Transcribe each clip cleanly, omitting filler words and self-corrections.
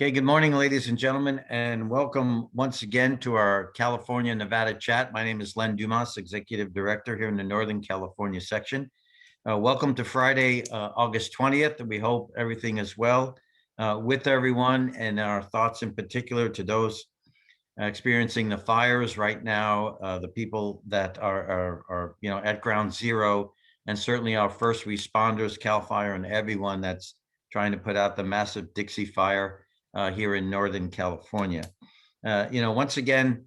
Okay, good morning, ladies and gentlemen, and welcome once again to our California-Nevada chat. My name is Len Dumas, Executive Director here in the Northern California section. Welcome to Friday, August 20th. We hope everything is well with everyone, and our thoughts in particular to those experiencing the fires right now, the people that are at ground zero, and certainly our first responders, CAL FIRE, and everyone that's trying to put out the massive Dixie Fire here in Northern California. Once again,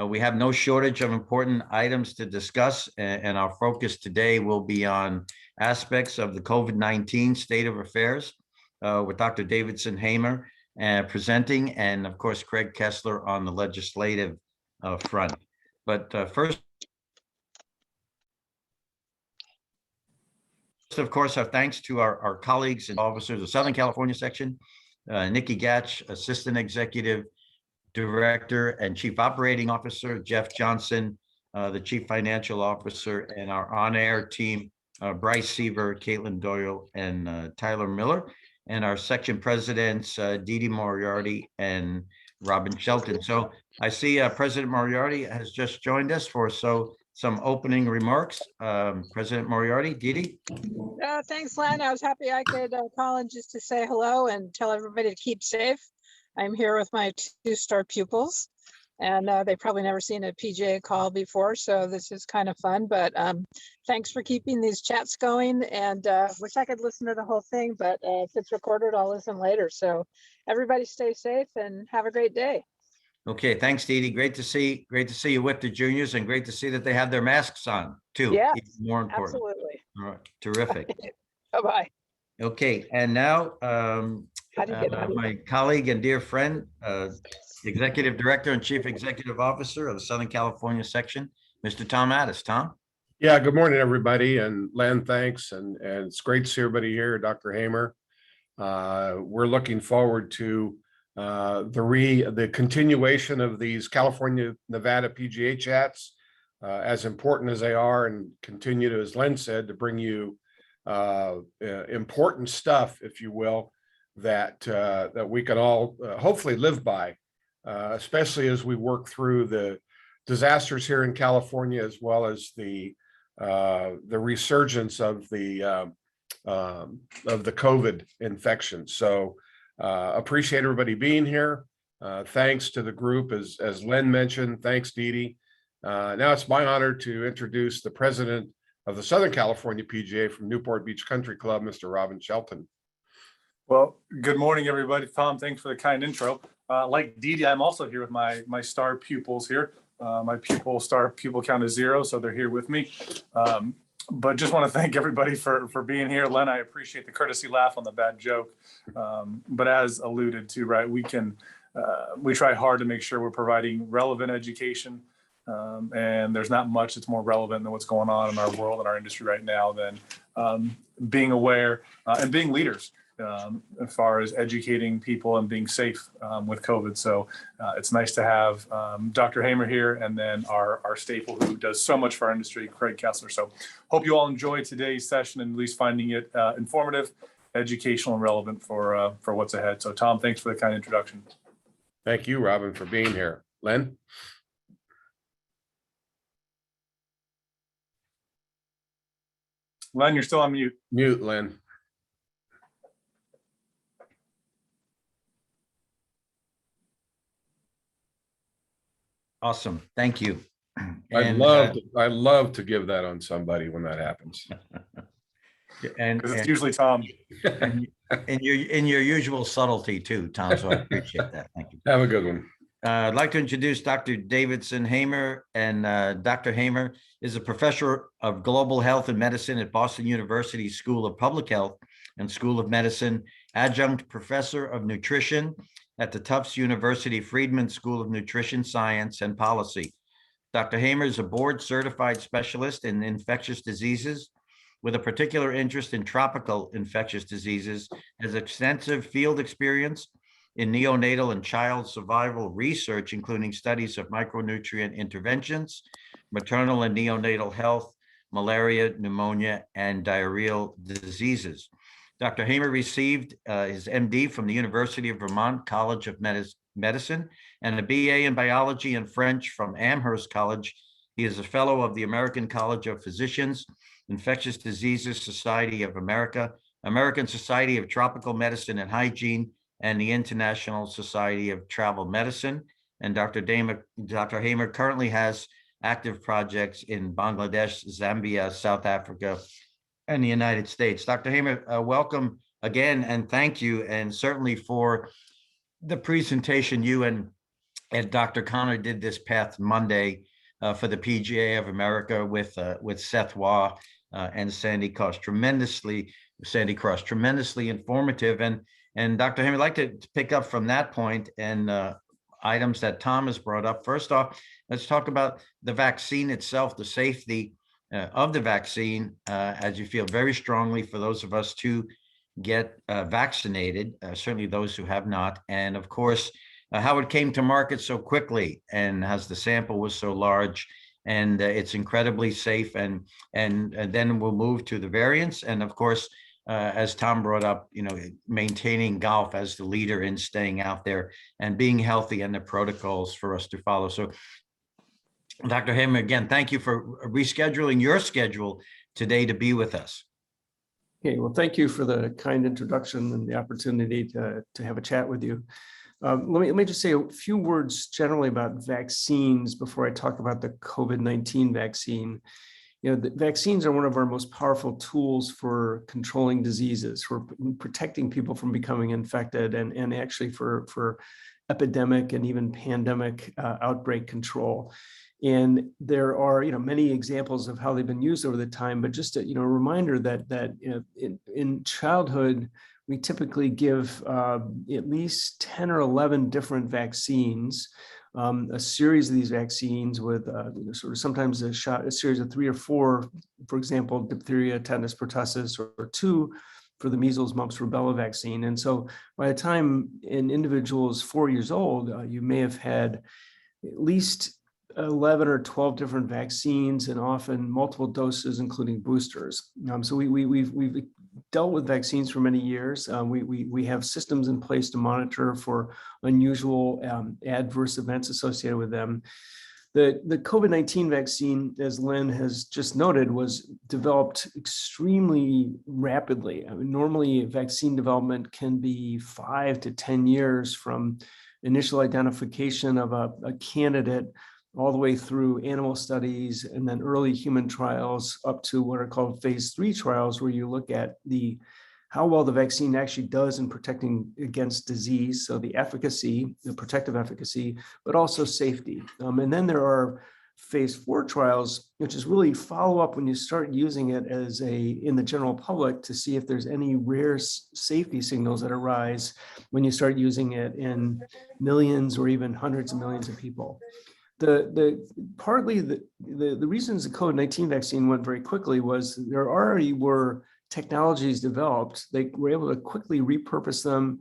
we have no shortage of important items to discuss, and our focus today will be on aspects of the COVID-19 state of affairs with Dr. Davidson Hamer presenting, and of course, Craig Kessler on the legislative front. But first, of course, our thanks to our colleagues and officers of Southern California section, Nikki Gatch, Assistant Executive Director and Chief Operating Officer, Jeff Johnson, the Chief Financial Officer, and our on-air team, Bryce Seaver, Caitlin Doyle, and Tyler Miller, and our section presidents, Dee Moriarty and Robin Shelton. So I see President Moriarty has just joined us for some opening remarks. President Moriarty, Dee. Thanks, Len. I was happy I could call in just to say hello and tell everybody to keep safe. I'm here with my two-star pupils, and they've probably never seen a PGA call before, so this is kind of fun. But thanks for keeping these chats going, and wish I could listen to the whole thing, but if it's recorded, I'll listen later. So everybody stay safe and have a great day. Okay, thanks, Dee. Great to see you with the juniors, and great to see that they have their masks on too. Yeah, more important. Absolutely. All right, terrific. Bye-bye. Okay, and now my colleague and dear friend, Executive Director and Chief Executive Officer of the Southern California section, Mr. Tom Addis. Tom? Yeah, good morning, everybody. And Len, thanks. And it's great to see everybody here, Dr. Hamer. We're looking forward to the continuation of these California-Nevada PGA chats, as important as they are, and continue to, as Len said, to bring you important stuff, if you will, that we can all hopefully live by, especially as we work through the disasters here in California, as well as the resurgence of the COVID infection. So appreciate everybody being here. Thanks to the group, as Len mentioned. Thanks, Dee. Now it's my honor to introduce the president of the Southern California PGA from Newport Beach Country Club, Mr. Robin Shelton. Well, good morning, everybody. Tom, thanks for the kind intro. Like Dee, I'm also here with my star pupils here. My star pupil count is 0, so they're here with me. But just want to thank everybody for being here. Len, I appreciate the courtesy laugh on the bad joke. But as alluded to, right, we try hard to make sure we're providing relevant education. And there's not much that's more relevant than what's going on in our world and our industry right now than being aware and being leaders as far as educating people and being safe with COVID. So it's nice to have Dr. Hamer here, and then our staple who does so much for our industry, Craig Kessler. So hope you all enjoy today's session and at least finding it informative, educational, and relevant for what's ahead. So Tom, thanks for the kind introduction. Thank you, Robin, for being here. Len? Len, you're still on mute. Mute, Len. Awesome, thank you. I love to give that on somebody when that happens. And it's usually Tom. in your usual subtlety too, Tom. So I appreciate that. Thank you. Have a good one. I'd like to introduce Dr. Davidson Hamer, and Dr. Hamer is a professor of global health and medicine at Boston University School of Public Health and School of Medicine, adjunct professor of nutrition at the Tufts University Friedman School of Nutrition Science and Policy. Dr. Hamer is a board-certified specialist in infectious diseases with a particular interest in tropical infectious diseases, has extensive field experience in neonatal and child survival research, including studies of micronutrient interventions, maternal and neonatal health, malaria, pneumonia, and diarrheal diseases. Dr. Hamer received his MD from the University of Vermont College of Medicine and a BA in biology and French from Amherst College. He is a fellow of the American College of Physicians, Infectious Diseases Society of America, American Society of Tropical Medicine and Hygiene, and the International Society of Travel Medicine. And Dr. Hamer currently has active projects in Bangladesh, Zambia, South Africa, and the United States. Dr. Hamer, welcome again, and thank you, and certainly for the presentation you and Dr. Connor did this past Monday for the PGA of America with Seth Waugh and Sandy Cross. Tremendously informative. And Dr. Hamer, I'd like to pick up from that point and items that Tom has brought up. First off, let's talk about the vaccine itself, the safety of the vaccine, as you feel very strongly for those of us to get vaccinated, certainly those who have not. And of course, how it came to market so quickly and as the sample was so large, and it's incredibly safe. And then we'll move to the variants. And of course, as Tom brought up, maintaining golf as the leader in staying out there and being healthy and the protocols for us to follow. So Dr. Hamer, again, thank you for rescheduling your schedule today to be with us. Okay, well, thank you for the kind introduction and the opportunity to have a chat with you. Let me just say a few words generally about vaccines before I talk about the COVID-19 vaccine. The vaccines are one of our most powerful tools for controlling diseases, for protecting people from becoming infected, and actually for epidemic and even pandemic outbreak control. And there are, many examples of how they've been used over the time, but just a reminder that in childhood, we typically give at least 10 or 11 different vaccines, a series of these vaccines with sort of sometimes a series of 3 or 4, for example, diphtheria, tetanus, pertussis, or 2 for the measles, mumps, rubella vaccine. And so by the time an individual is 4 years old, you may have had at least 11 or 12 different vaccines and often multiple doses, including boosters. So we've dealt with vaccines for many years. We have systems in place to monitor for unusual adverse events associated with them. The COVID-19 vaccine, as Len has just noted, was developed extremely rapidly. Normally, vaccine development can be 5 to 10 years from initial identification of a candidate all the way through animal studies and then early human trials up to what are called phase 3 trials, where you look at how well the vaccine actually does in protecting against disease. So the efficacy, the protective efficacy, but also safety. And then there are phase 4 trials, which is really follow up when you start using it in the general public to see if there's any rare safety signals that arise when you start using it in millions or even hundreds of millions of people. Partly the reasons the COVID-19 vaccine went very quickly was there already were technologies developed. They were able to quickly repurpose them.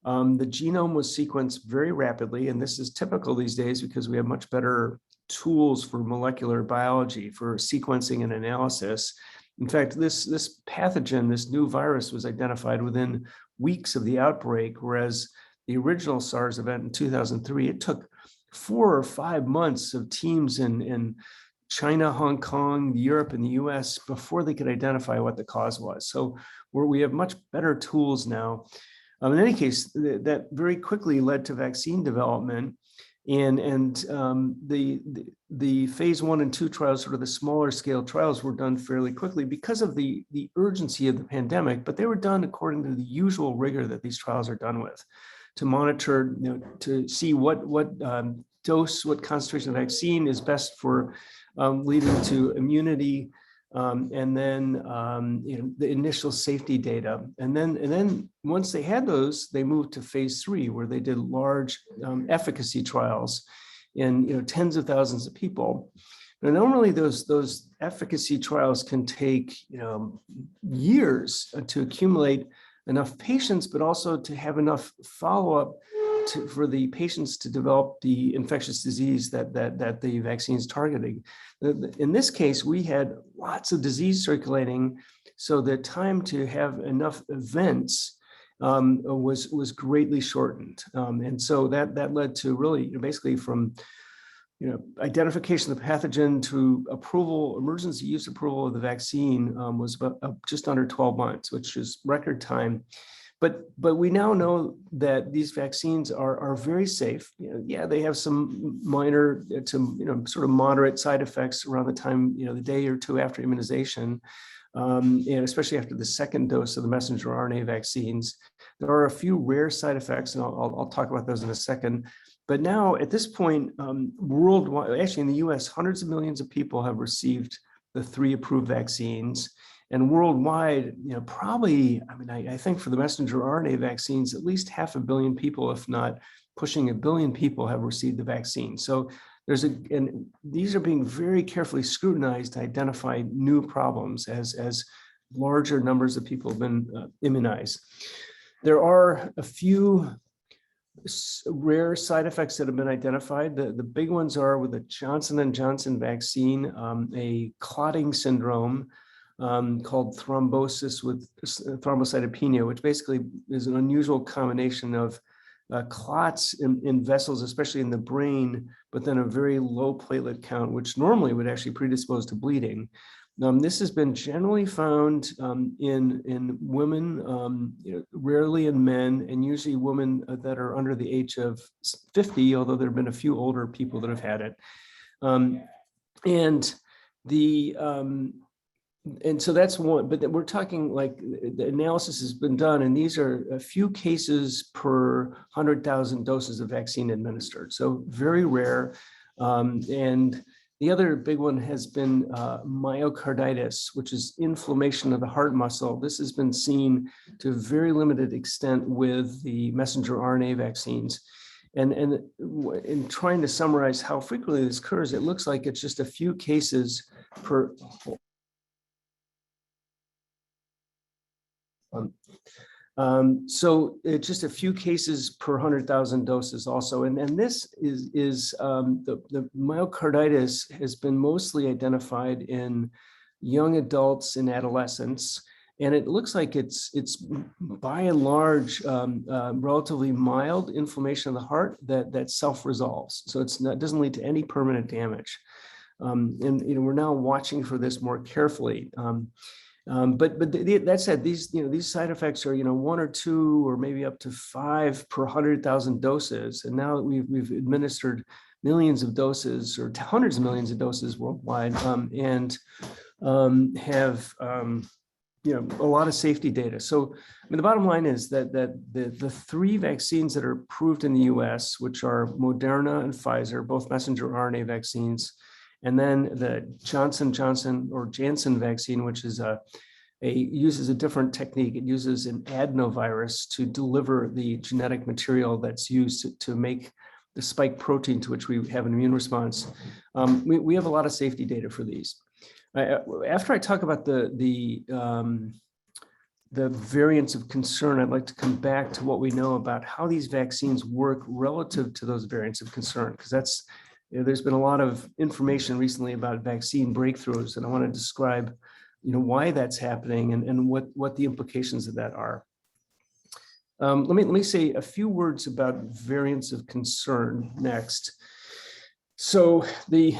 The genome was sequenced very rapidly, and this is typical these days because we have much better tools for molecular biology, for sequencing and analysis. In fact, this pathogen, this new virus, was identified within weeks of the outbreak, whereas the original SARS event in 2003, it took 4 or 5 months of teams in China, Hong Kong, Europe, and the US before they could identify what the cause was. So we have much better tools now. In any case, that very quickly led to vaccine development. And the phase 1 and 2 trials, sort of the smaller scale trials, were done fairly quickly because of the urgency of the pandemic, but they were done according to the usual rigor that these trials are done with, to monitor, to see what dose, what concentration of vaccine is best for leading to immunity, and then the initial safety data. And then once they had those, they moved to phase 3, where they did large efficacy trials in tens of thousands of people. Now, normally those efficacy trials can take years to accumulate enough patients, but also to have enough follow-up for the patients to develop the infectious disease that the vaccine is targeting. In this case, we had lots of disease circulating, so the time to have enough events was greatly shortened, and so that led to really basically from identification of the pathogen to approval, emergency use approval of the vaccine was about just under 12 months, which is record time. But we now know that these vaccines are very safe. Yeah, they have some minor to sort of moderate side effects around the time, the day or two after immunization, and especially after the second dose of the messenger RNA vaccines. There are a few rare side effects, and I'll talk about those in a second. But now at this point, worldwide, actually in the US, hundreds of millions of people have received the 3 approved vaccines. And worldwide, probably, I think for the messenger RNA vaccines, at least 500 million people, if not pushing 1 billion people, have received the vaccine. So and these are being very carefully scrutinized to identify new problems as larger numbers of people have been immunized. There are a few rare side effects that have been identified. The big ones are with the Johnson & Johnson vaccine, a clotting syndrome called thrombosis with thrombocytopenia, which basically is an unusual combination of clots in vessels, especially in the brain, but then a very low platelet count, which normally would actually predispose to bleeding. This has been generally found in women, rarely in men, and usually women that are under the age of 50, although there have been a few older people that have had it. And so that's one, but we're talking like the analysis has been done, and these are a few cases per 100,000 doses of vaccine administered. So very rare. And the other big one has been myocarditis, which is inflammation of the heart muscle. This has been seen to a very limited extent with the messenger RNA vaccines. And in trying to summarize how frequently this occurs, it looks like it's just a few cases per. So it's just a few cases per 100,000 doses also. And this is the myocarditis has been mostly identified in young adults and adolescents. And it looks like it's by and large relatively mild inflammation of the heart that self-resolves. So it doesn't lead to any permanent damage. And we're now watching for this more carefully. But that said, these side effects are 1 or 2 or maybe up to 5 per 100,000 doses, and now that we've administered millions of doses or hundreds of millions of doses worldwide, and have a lot of safety data. So the bottom line is that the 3 vaccines that are approved in the U.S., which are Moderna and Pfizer, both messenger RNA vaccines, and then the Johnson or Janssen vaccine, which is uses a different technique. It uses an adenovirus to deliver the genetic material that's used to make the spike protein to which we have an immune response. We have a lot of safety data for these. After I talk about the variants of concern, I'd like to come back to what we know about how these vaccines work relative to those variants of concern, because there's been a lot of information recently about vaccine breakthroughs, and I want to describe, why that's happening and what the implications of that are. Let me say a few words about variants of concern next. So this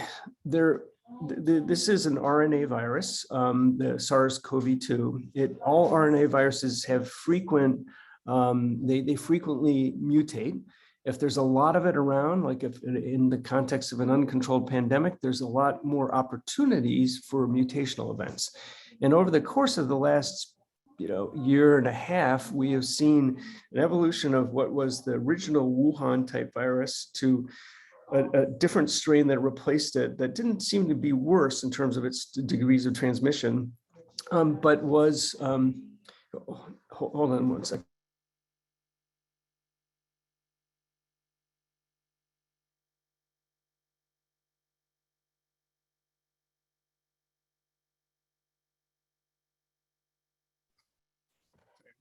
is an RNA virus, the SARS-CoV-2. All RNA viruses have they frequently mutate. If there's a lot of it around, like if in the context of an uncontrolled pandemic, there's a lot more opportunities for mutational events. And over the course of the last year and a half, we have seen an evolution of what was the original Wuhan type virus to a different strain that replaced it that didn't seem to be worse in terms of its degrees of transmission, but was, hold on one second.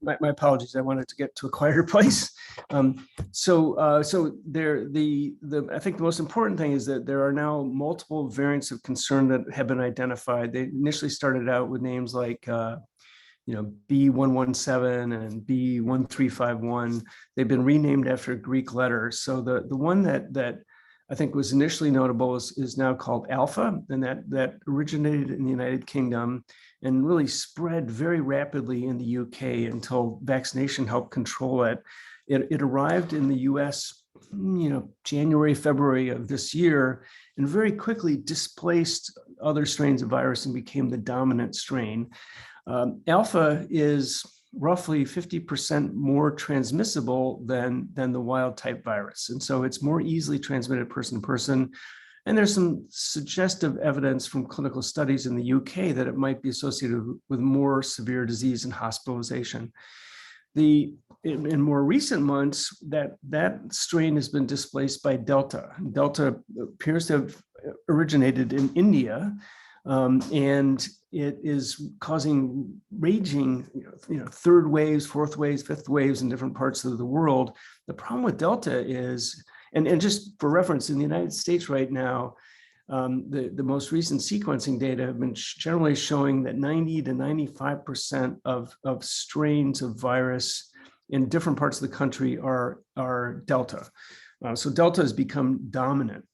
my apologies. I wanted to get to a quieter place. So there, I think the most important thing is that there are now multiple variants of concern that have been identified. They initially started out with names like, B117 and B1351. They've been renamed after Greek letters. So the one that I think was initially notable is now called Alpha, and that originated in the United Kingdom and really spread very rapidly in the UK until vaccination helped control it. It arrived in the US, January, February of this year, and very quickly displaced other strains of virus and became the dominant strain. Alpha is roughly 50% more transmissible than the wild type virus. And so it's more easily transmitted person to person. And there's some suggestive evidence from clinical studies in the UK that it might be associated with more severe disease and hospitalization. In more recent months, that strain has been displaced by Delta. Delta appears to have originated in India, and it is causing raging, third waves, fourth waves, fifth waves in different parts of the world. The problem with Delta is, and just for reference, in the United States right now, the most recent sequencing data have been generally showing that 90 to 95% of strains of virus in different parts of the country are Delta. So Delta has become dominant.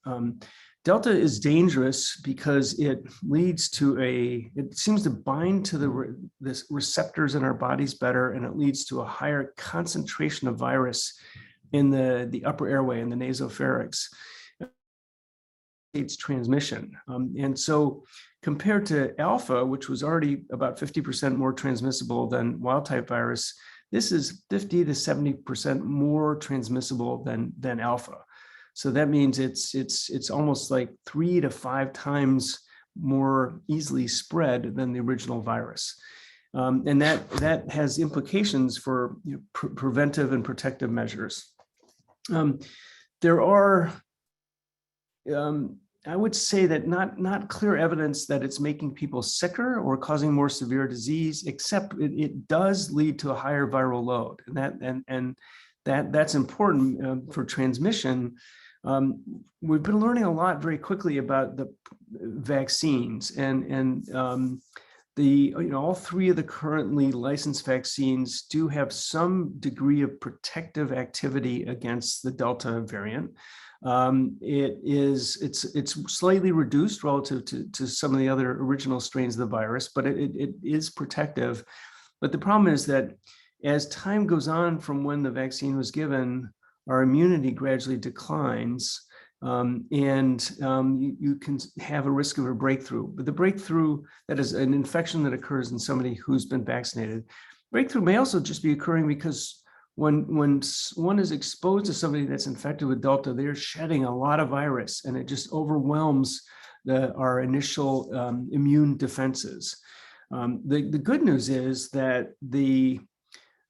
Delta is dangerous because it leads to it seems to bind to the receptors in our bodies better, and it leads to a higher concentration of virus in the upper airway, in the nasopharynx. It's transmission. And so compared to Alpha, which was already about 50% more transmissible than wild type virus, this is 50 to 70% more transmissible than Alpha. So that means it's almost like 3 to 5 times more easily spread than the original virus. And that has implications for preventive and protective measures. There are, I would say that not clear evidence that it's making people sicker or causing more severe disease, except it does lead to a higher viral load, and that's important for transmission. We've been learning a lot very quickly about the vaccines, and all 3 of the currently licensed vaccines do have some degree of protective activity against the Delta variant. It's slightly reduced relative to some of the other original strains of the virus, but it is protective. But the problem is that as time goes on from when the vaccine was given, our immunity gradually declines, and you can have a risk of a breakthrough. But the breakthrough, that is an infection that occurs in somebody who's been vaccinated. Breakthrough may also just be occurring because when one is exposed to somebody that's infected with Delta, they're shedding a lot of virus, and it just overwhelms our initial immune defenses. The good news is that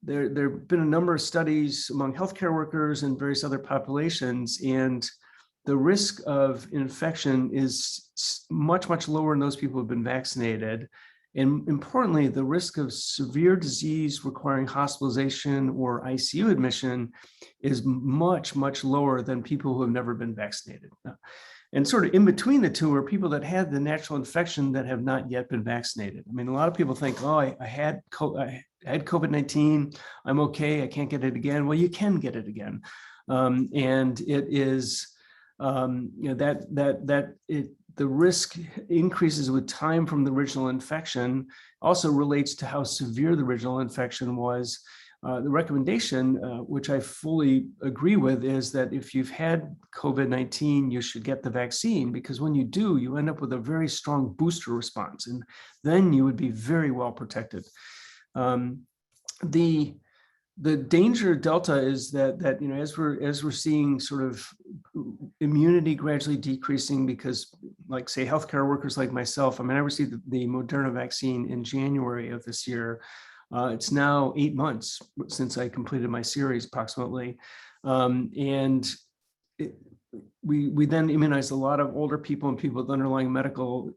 there have been a number of studies among healthcare workers and various other populations, and the risk of infection is much, much lower in those people who have been vaccinated. And importantly, the risk of severe disease requiring hospitalization or ICU admission is much, much lower than people who have never been vaccinated. And sort of in between the two are people that had the natural infection that have not yet been vaccinated. I mean, a lot of people think, oh, I had COVID-19, I'm okay, I can't get it again. Well, you can get it again. And it is, the risk increases with time from the original infection, also relates to how severe the original infection was. The recommendation, which I fully agree with, is that if you've had COVID-19, you should get the vaccine, because when you do, you end up with a very strong booster response, and then you would be very well protected. The danger of Delta is that as we're seeing sort of immunity gradually decreasing, because like say healthcare workers like myself, I mean, I received the Moderna vaccine in January of this year. It's now 8 months since I completed my series approximately. And we then immunized a lot of older people and people with underlying medical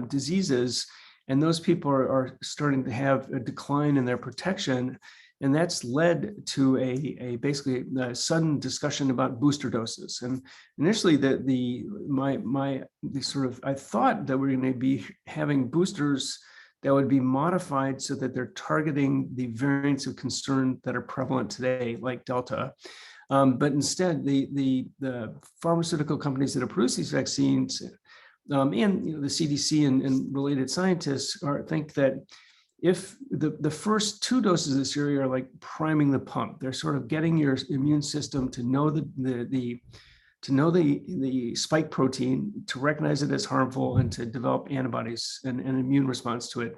diseases. And those people are starting to have a decline in their protection. And that's led to basically a sudden discussion about booster doses. And initially, I thought that we're going to be having boosters that would be modified so that they're targeting the variants of concern that are prevalent today, like Delta. But instead, the pharmaceutical companies that have produced these vaccines and the CDC and related scientists think that if the first 2 doses of this area are like priming the pump, they're sort of getting your immune system to know the spike protein, to recognize it as harmful, and to develop antibodies and an immune response to it.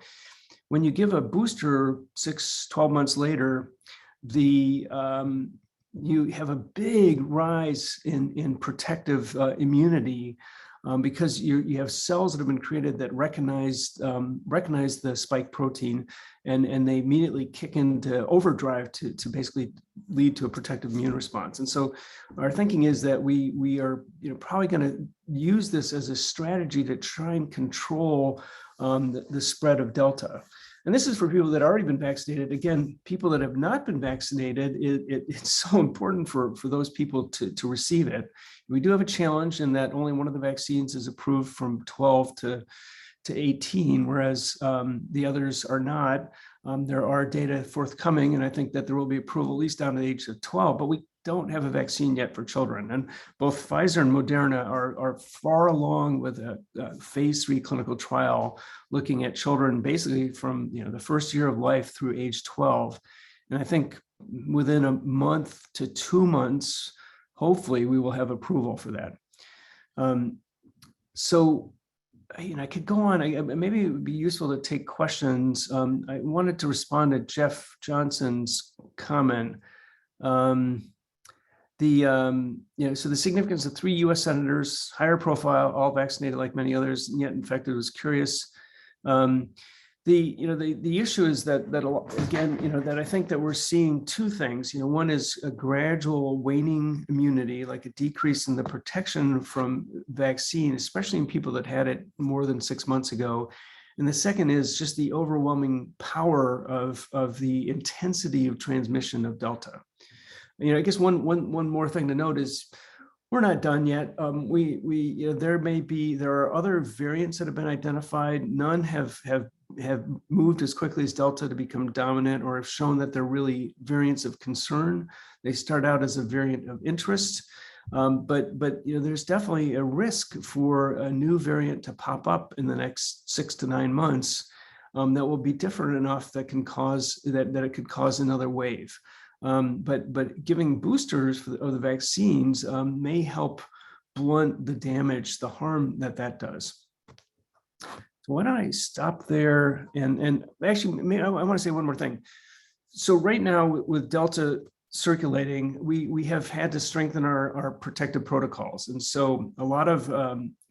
When you give a booster 12 months later, you have a big rise in protective immunity, because you have cells that have been created that recognize the spike protein, and they immediately kick into overdrive to basically lead to a protective immune response. And so our thinking is that we are probably going to use this as a strategy to try and control the spread of Delta. And this is for people that have already been vaccinated. Again, people that have not been vaccinated, it's so important for those people to receive it. We do have a challenge in that only one of the vaccines is approved from 12 to 18, whereas the others are not. There are data forthcoming, and I think that there will be approval at least down to the age of 12, but we don't have a vaccine yet for children. And both Pfizer and Moderna are far along with a phase 3 clinical trial looking at children basically from the first year of life through age 12. And I think within a month to 2 months, hopefully we will have approval for that. So I could go on. Maybe it would be useful to take questions. I wanted to respond to Jeff Johnson's comment. So the significance of 3 U.S. senators, higher profile, all vaccinated like many others, and yet infected, was curious. The issue is that again, that I think that we're seeing 2 things. One is a gradual waning immunity, like a decrease in the protection from vaccine, especially in people that had it more than 6 months ago. And the second is just the overwhelming power of the intensity of transmission of Delta. I guess one more thing to note is we're not done yet. There are other variants that have been identified. None have moved as quickly as Delta to become dominant, or have shown that they're really variants of concern. They start out as a variant of interest, but there's definitely a risk for a new variant to pop up in the next 6 to 9 months that will be different enough that it could cause another wave. But giving boosters of the vaccines may help blunt the damage, the harm that does. So why don't I stop there? And actually, I want to say one more thing. So right now with Delta circulating, we have had to strengthen our protective protocols. And so a lot of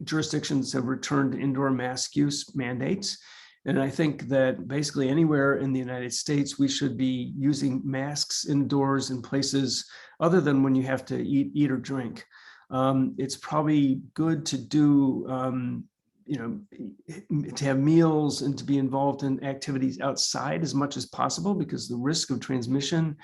jurisdictions have returned to indoor mask use mandates. And I think that basically anywhere in the United States, we should be using masks indoors in places other than when you have to eat or drink. It's probably good to do, to have meals and to be involved in activities outside as much as possible, because the risk of transmission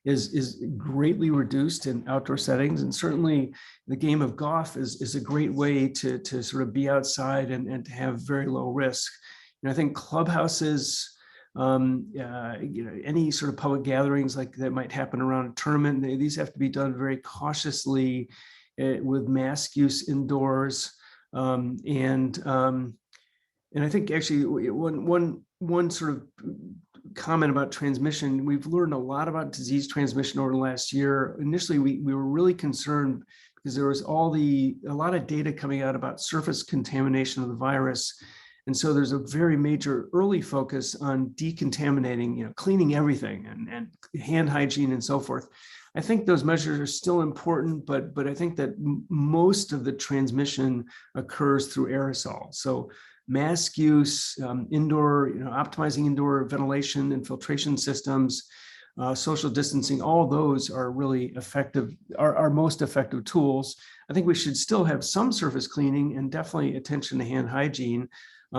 is greatly reduced in outdoor settings. And certainly the game of golf is a great way to sort of be outside and to have very low risk. I think clubhouses, any sort of public gatherings like that might happen around a tournament, these have to be done very cautiously with mask use indoors. And I think actually one sort of comment about transmission, we've learned a lot about disease transmission over the last year. Initially, we were really concerned because there was a lot of data coming out about surface contamination of the virus. And so there's a very major early focus on decontaminating, cleaning everything and hand hygiene and so forth. I think those measures are still important, but I think that most of the transmission occurs through aerosol. So mask use, indoor, optimizing indoor ventilation and filtration systems, social distancing, all those are really effective, our most effective tools. I think we should still have some surface cleaning and definitely attention to hand hygiene.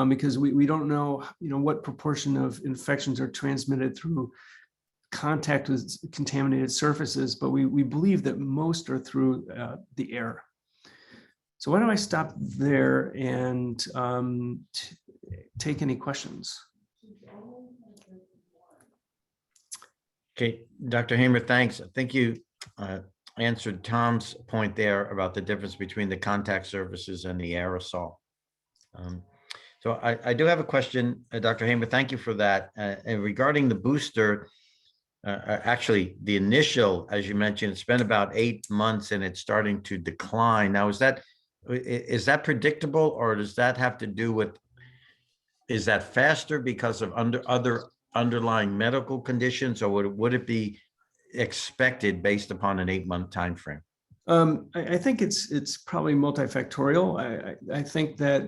Because we don't know, what proportion of infections are transmitted through contact with contaminated surfaces, but we believe that most are through the air. So why don't I stop there and take any questions? Okay, Dr. Hamer, thanks. I think you answered Tom's point there about the difference between the contact surfaces and the aerosol. So I do have a question, Dr. Hamer, thank you for that. And regarding the booster, actually the initial, as you mentioned, it's been about 8 months and it's starting to decline. Now, is that predictable, or does that have to do with, is that faster because of other underlying medical conditions, or would it be expected based upon an 8-month time frame? I think it's probably multifactorial. I think that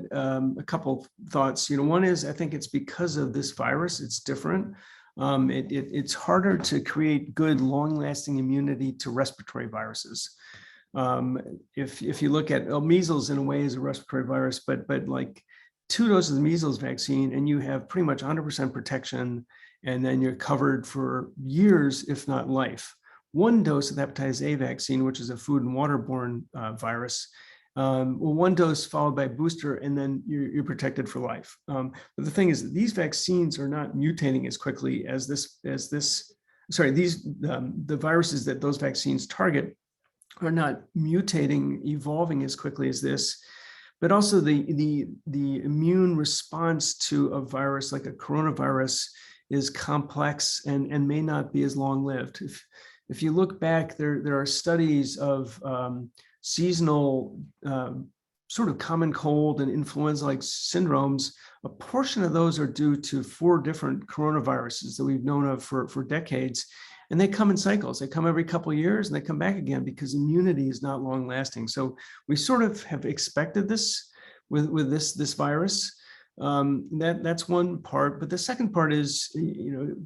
a couple thoughts. One is I think it's because of this virus. It's different. It's harder to create good, long-lasting immunity to respiratory viruses. If you look at measles, in a way, is a respiratory virus, but like 2 doses of the measles vaccine, and you have pretty much 100% protection, and then you're covered for years, if not life. 1 dose of the hepatitis A vaccine, which is a food and waterborne virus, 1 dose followed by a booster, and then you're protected for life. But the thing is, these vaccines are not mutating as quickly as the viruses that those vaccines target are not mutating, evolving as quickly as this. But also the immune response to a virus like a coronavirus is complex and may not be as long-lived. If you look back, there are studies of seasonal sort of common cold and influenza-like syndromes. A portion of those are due to 4 different coronaviruses that we've known of for decades. And they come in cycles. They come every couple of years and they come back again because immunity is not long lasting. So we sort of have expected this with this virus. That's one part. But the second part is,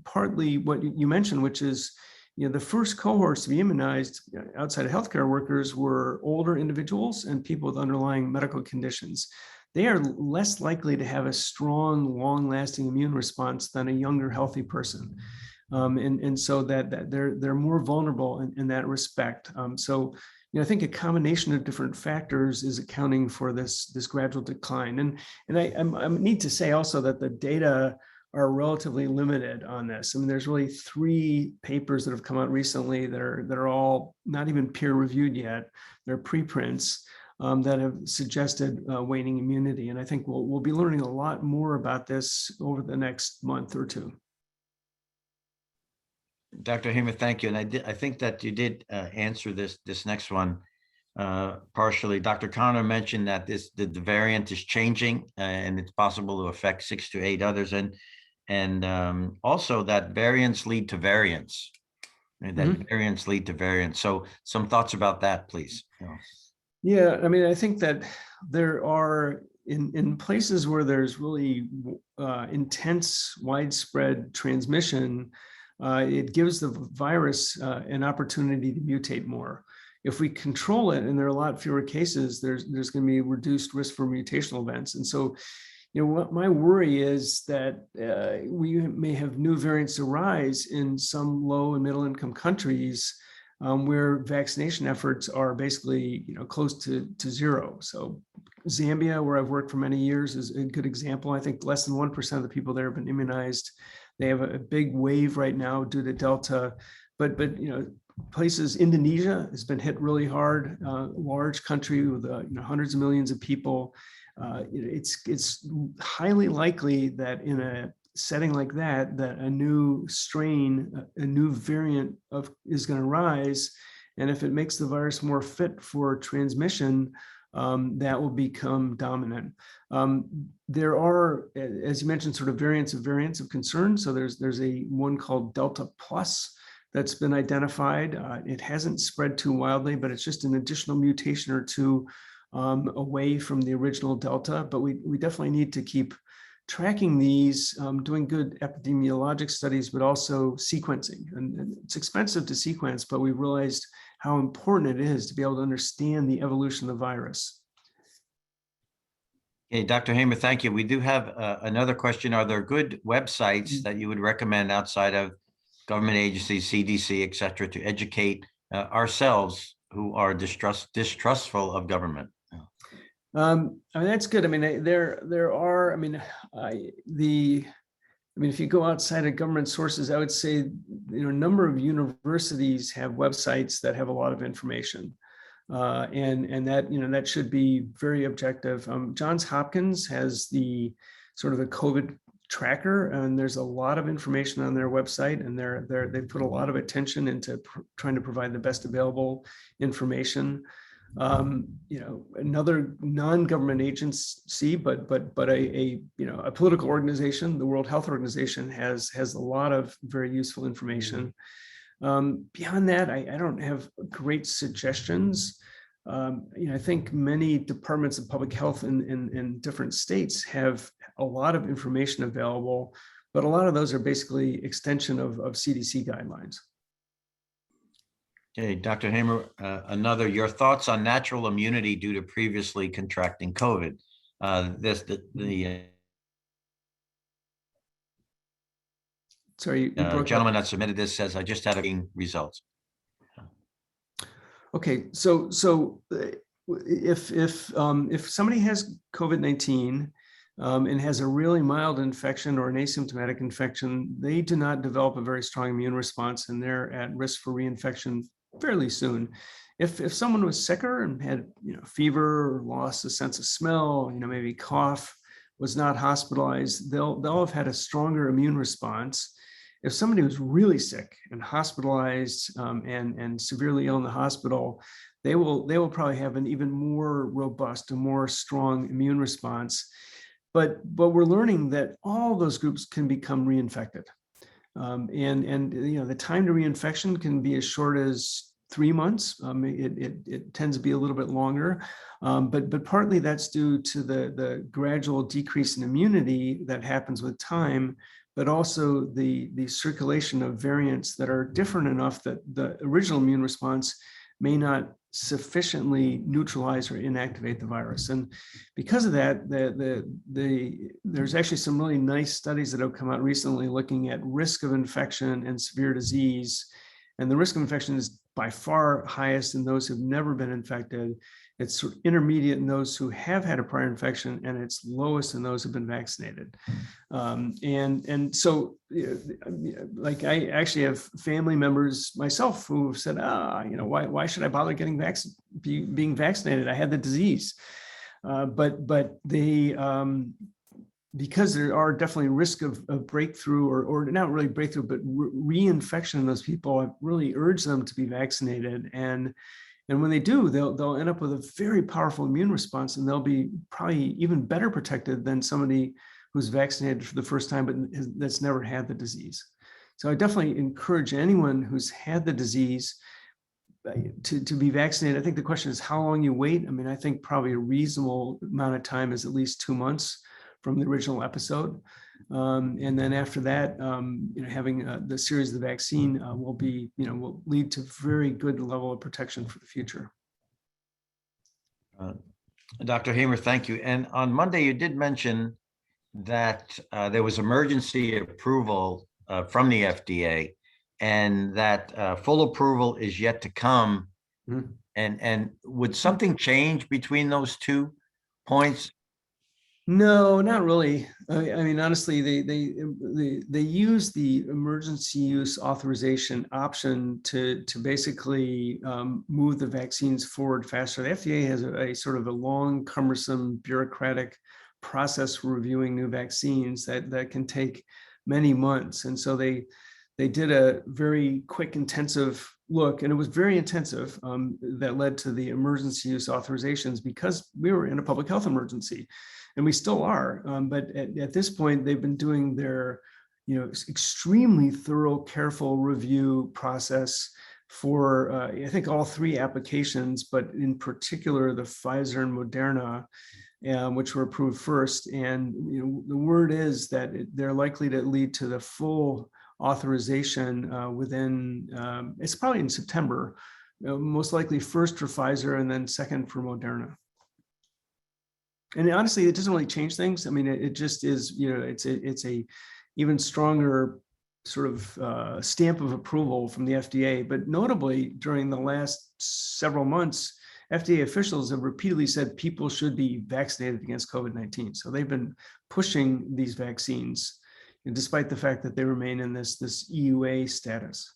partly what you mentioned, which is, the first cohorts to be immunized outside of healthcare workers were older individuals and people with underlying medical conditions. They are less likely to have a strong, long-lasting immune response than a younger, healthy person. And so that they're more vulnerable in that respect. So I think a combination of different factors is accounting for this gradual decline. And I need to say also that the data are relatively limited on this. I mean, there's really 3 papers that have come out recently that are all not even peer-reviewed yet. They're preprints that have suggested waning immunity. And I think we'll be learning a lot more about this over the next month or 2. Dr. Hamer, thank you. And I think that you did answer this next one partially. Dr. Connor mentioned that the variant is changing and it's possible to affect 6 to 8 others, and also that variants lead to variants. And that variants lead to variants. So some thoughts about that, please. Yeah, I mean, I think that there are in places where there's really intense, widespread transmission. It gives the virus an opportunity to mutate more. If we control it, and there are a lot fewer cases, there's going to be reduced risk for mutational events. And so, what my worry is that we may have new variants arise in some low and middle income countries where vaccination efforts are basically, close to zero. So Zambia, where I've worked for many years, is a good example. I think less than 1% of the people there have been immunized. They have a big wave right now due to Delta, but places, Indonesia has been hit really hard, large country with hundreds of millions of people. It's highly likely that in a setting like that a new strain, a new variant is going to rise, and if it makes the virus more fit for transmission, that will become dominant. There are, as you mentioned, sort of variants of concern. So there's one called Delta Plus that's been identified. It hasn't spread too wildly, but it's just an additional mutation or 2 away from the original Delta. But we definitely need to keep tracking these, doing good epidemiologic studies, but also sequencing. And it's expensive to sequence, but we realized how important it is to be able to understand the evolution of the virus. Okay, Dr. Hamer, thank you. We do have another question. Are there good websites that you would recommend outside of government agencies, CDC, et cetera, to educate ourselves who are distrustful of government? I mean, that's good. I mean, there are, I mean, if you go outside of government sources, I would say, a number of universities have websites that have a lot of information. And that, that should be very objective. Johns Hopkins has the sort of the COVID tracker, and there's a lot of information on their website, and they put a lot of attention into trying to provide the best available information. Another non-government agency, but a political organization, the World Health Organization, has a lot of very useful information. Beyond that, I don't have great suggestions. I think many departments of public health in different states have a lot of information available, but a lot of those are basically extension of CDC guidelines. Okay, Dr. Hamer, your thoughts on natural immunity due to previously contracting COVID. Sorry, you broke up. Gentleman that submitted this says, I just had results. Okay, so if somebody has COVID-19 and has a really mild infection or an asymptomatic infection, they do not develop a very strong immune response, and they're at risk for reinfection fairly soon. If someone was sicker and had fever, or lost a sense of smell, maybe cough, was not hospitalized, they'll have had a stronger immune response. If somebody was really sick and hospitalized and severely ill in the hospital, they will probably have an even more robust, a more strong immune response. But we're learning that all those groups can become reinfected. And the time to reinfection can be as short as 3 months. It tends to be a little bit longer, but partly that's due to the gradual decrease in immunity that happens with time, but also the circulation of variants that are different enough that the original immune response may not sufficiently neutralize or inactivate the virus. And because of that, there's actually some really nice studies that have come out recently looking at risk of infection and severe disease. And the risk of infection is by far highest in those who've never been infected. It's sort of intermediate in those who have had a prior infection, and it's lowest in those who've been vaccinated. And so, like, I actually have family members myself who have said, why should I bother getting being vaccinated? I had the disease, but they, because there are definitely risk of breakthrough or not really breakthrough, but reinfection in those people, I really urge them to be vaccinated. And when they do, they'll end up with a very powerful immune response, and they'll be probably even better protected than somebody who's vaccinated for the first time, but that's never had the disease. So I definitely encourage anyone who's had the disease to be vaccinated. I think the question is how long you wait. I mean, I think probably a reasonable amount of time is at least 2 months from the original episode. And then after that, having the series of the vaccine will lead to very good level of protection for the future. Dr. Hamer, thank you. And on Monday, you did mention that there was emergency approval from the FDA, and that full approval is yet to come. Mm-hmm. And would something change between those 2 points? No, not really. I mean, honestly, they use the emergency use authorization option to basically move the vaccines forward faster. The FDA has a sort of a long, cumbersome, bureaucratic process for reviewing new vaccines that can take many months. And so they did a very quick, intensive look, and it was very intensive, that led to the emergency use authorizations because we were in a public health emergency. And we still are, but at this point, they've been doing their, extremely thorough, careful review process for, I think, all 3 applications, but in particular, the Pfizer and Moderna, which were approved first. And the word is that they're likely to lead to the full authorization within, it's probably in September, most likely first for Pfizer and then second for Moderna. And honestly, it doesn't really change things. I mean, it just is, it's a even stronger sort of stamp of approval from the FDA. But notably, during the last several months, FDA officials have repeatedly said people should be vaccinated against COVID-19. So they've been pushing these vaccines, despite the fact that they remain in this EUA status.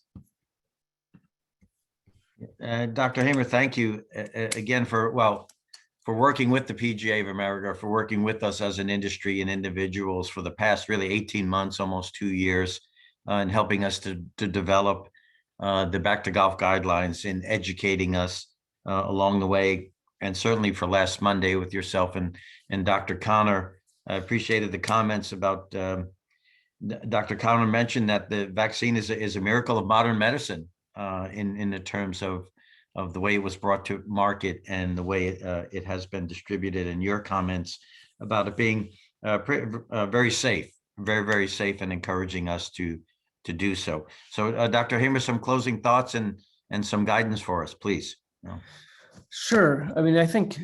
Dr. Hamer, thank you again for working with the PGA of America, for working with us as an industry and individuals for the past really 18 months, almost 2 years, and helping us to develop the Back to Golf guidelines and educating us along the way. And certainly for last Monday with yourself and Dr. Connor. I appreciated the comments about Dr. Connor mentioned that the vaccine is a miracle of modern medicine in the terms of the way it was brought to market and the way it has been distributed, and your comments about it being very safe, very safe, and encouraging us to do so. So Dr. Hamer, some closing thoughts and some guidance for us, please. Sure. I mean, I think,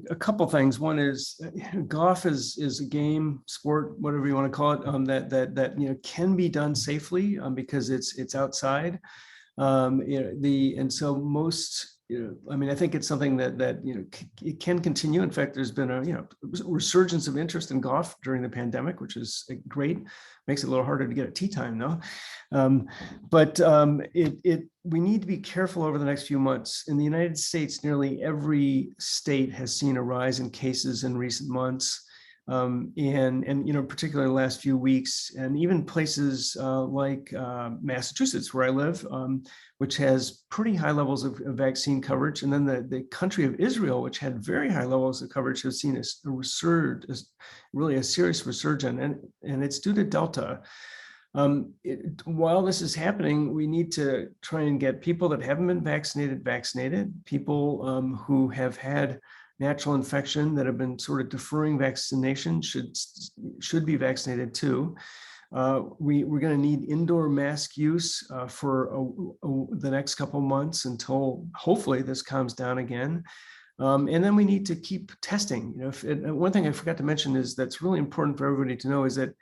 a couple things. One is golf is a game, sport, whatever you want to call it, that can be done safely because it's outside. And so most, I mean, I think it's something that it can continue. In fact, there's been a resurgence of interest in golf during the pandemic, which is great. Makes it a little harder to get a tee time though. But we need to be careful over the next few months. In the United States, nearly every state has seen a rise in cases in recent months. And particularly the last few weeks, and even places like Massachusetts, where I live, which has pretty high levels of vaccine coverage. And then the country of Israel, which had very high levels of coverage, has seen really a serious resurgence, and it's due to Delta. While this is happening, we need to try and get people that haven't been vaccinated, people who have had natural infection that have been sort of deferring vaccination should be vaccinated too. We're going to need indoor mask use for the next couple months until hopefully this calms down again. And then we need to keep testing. One thing I forgot to mention is that's really important for everybody to know is that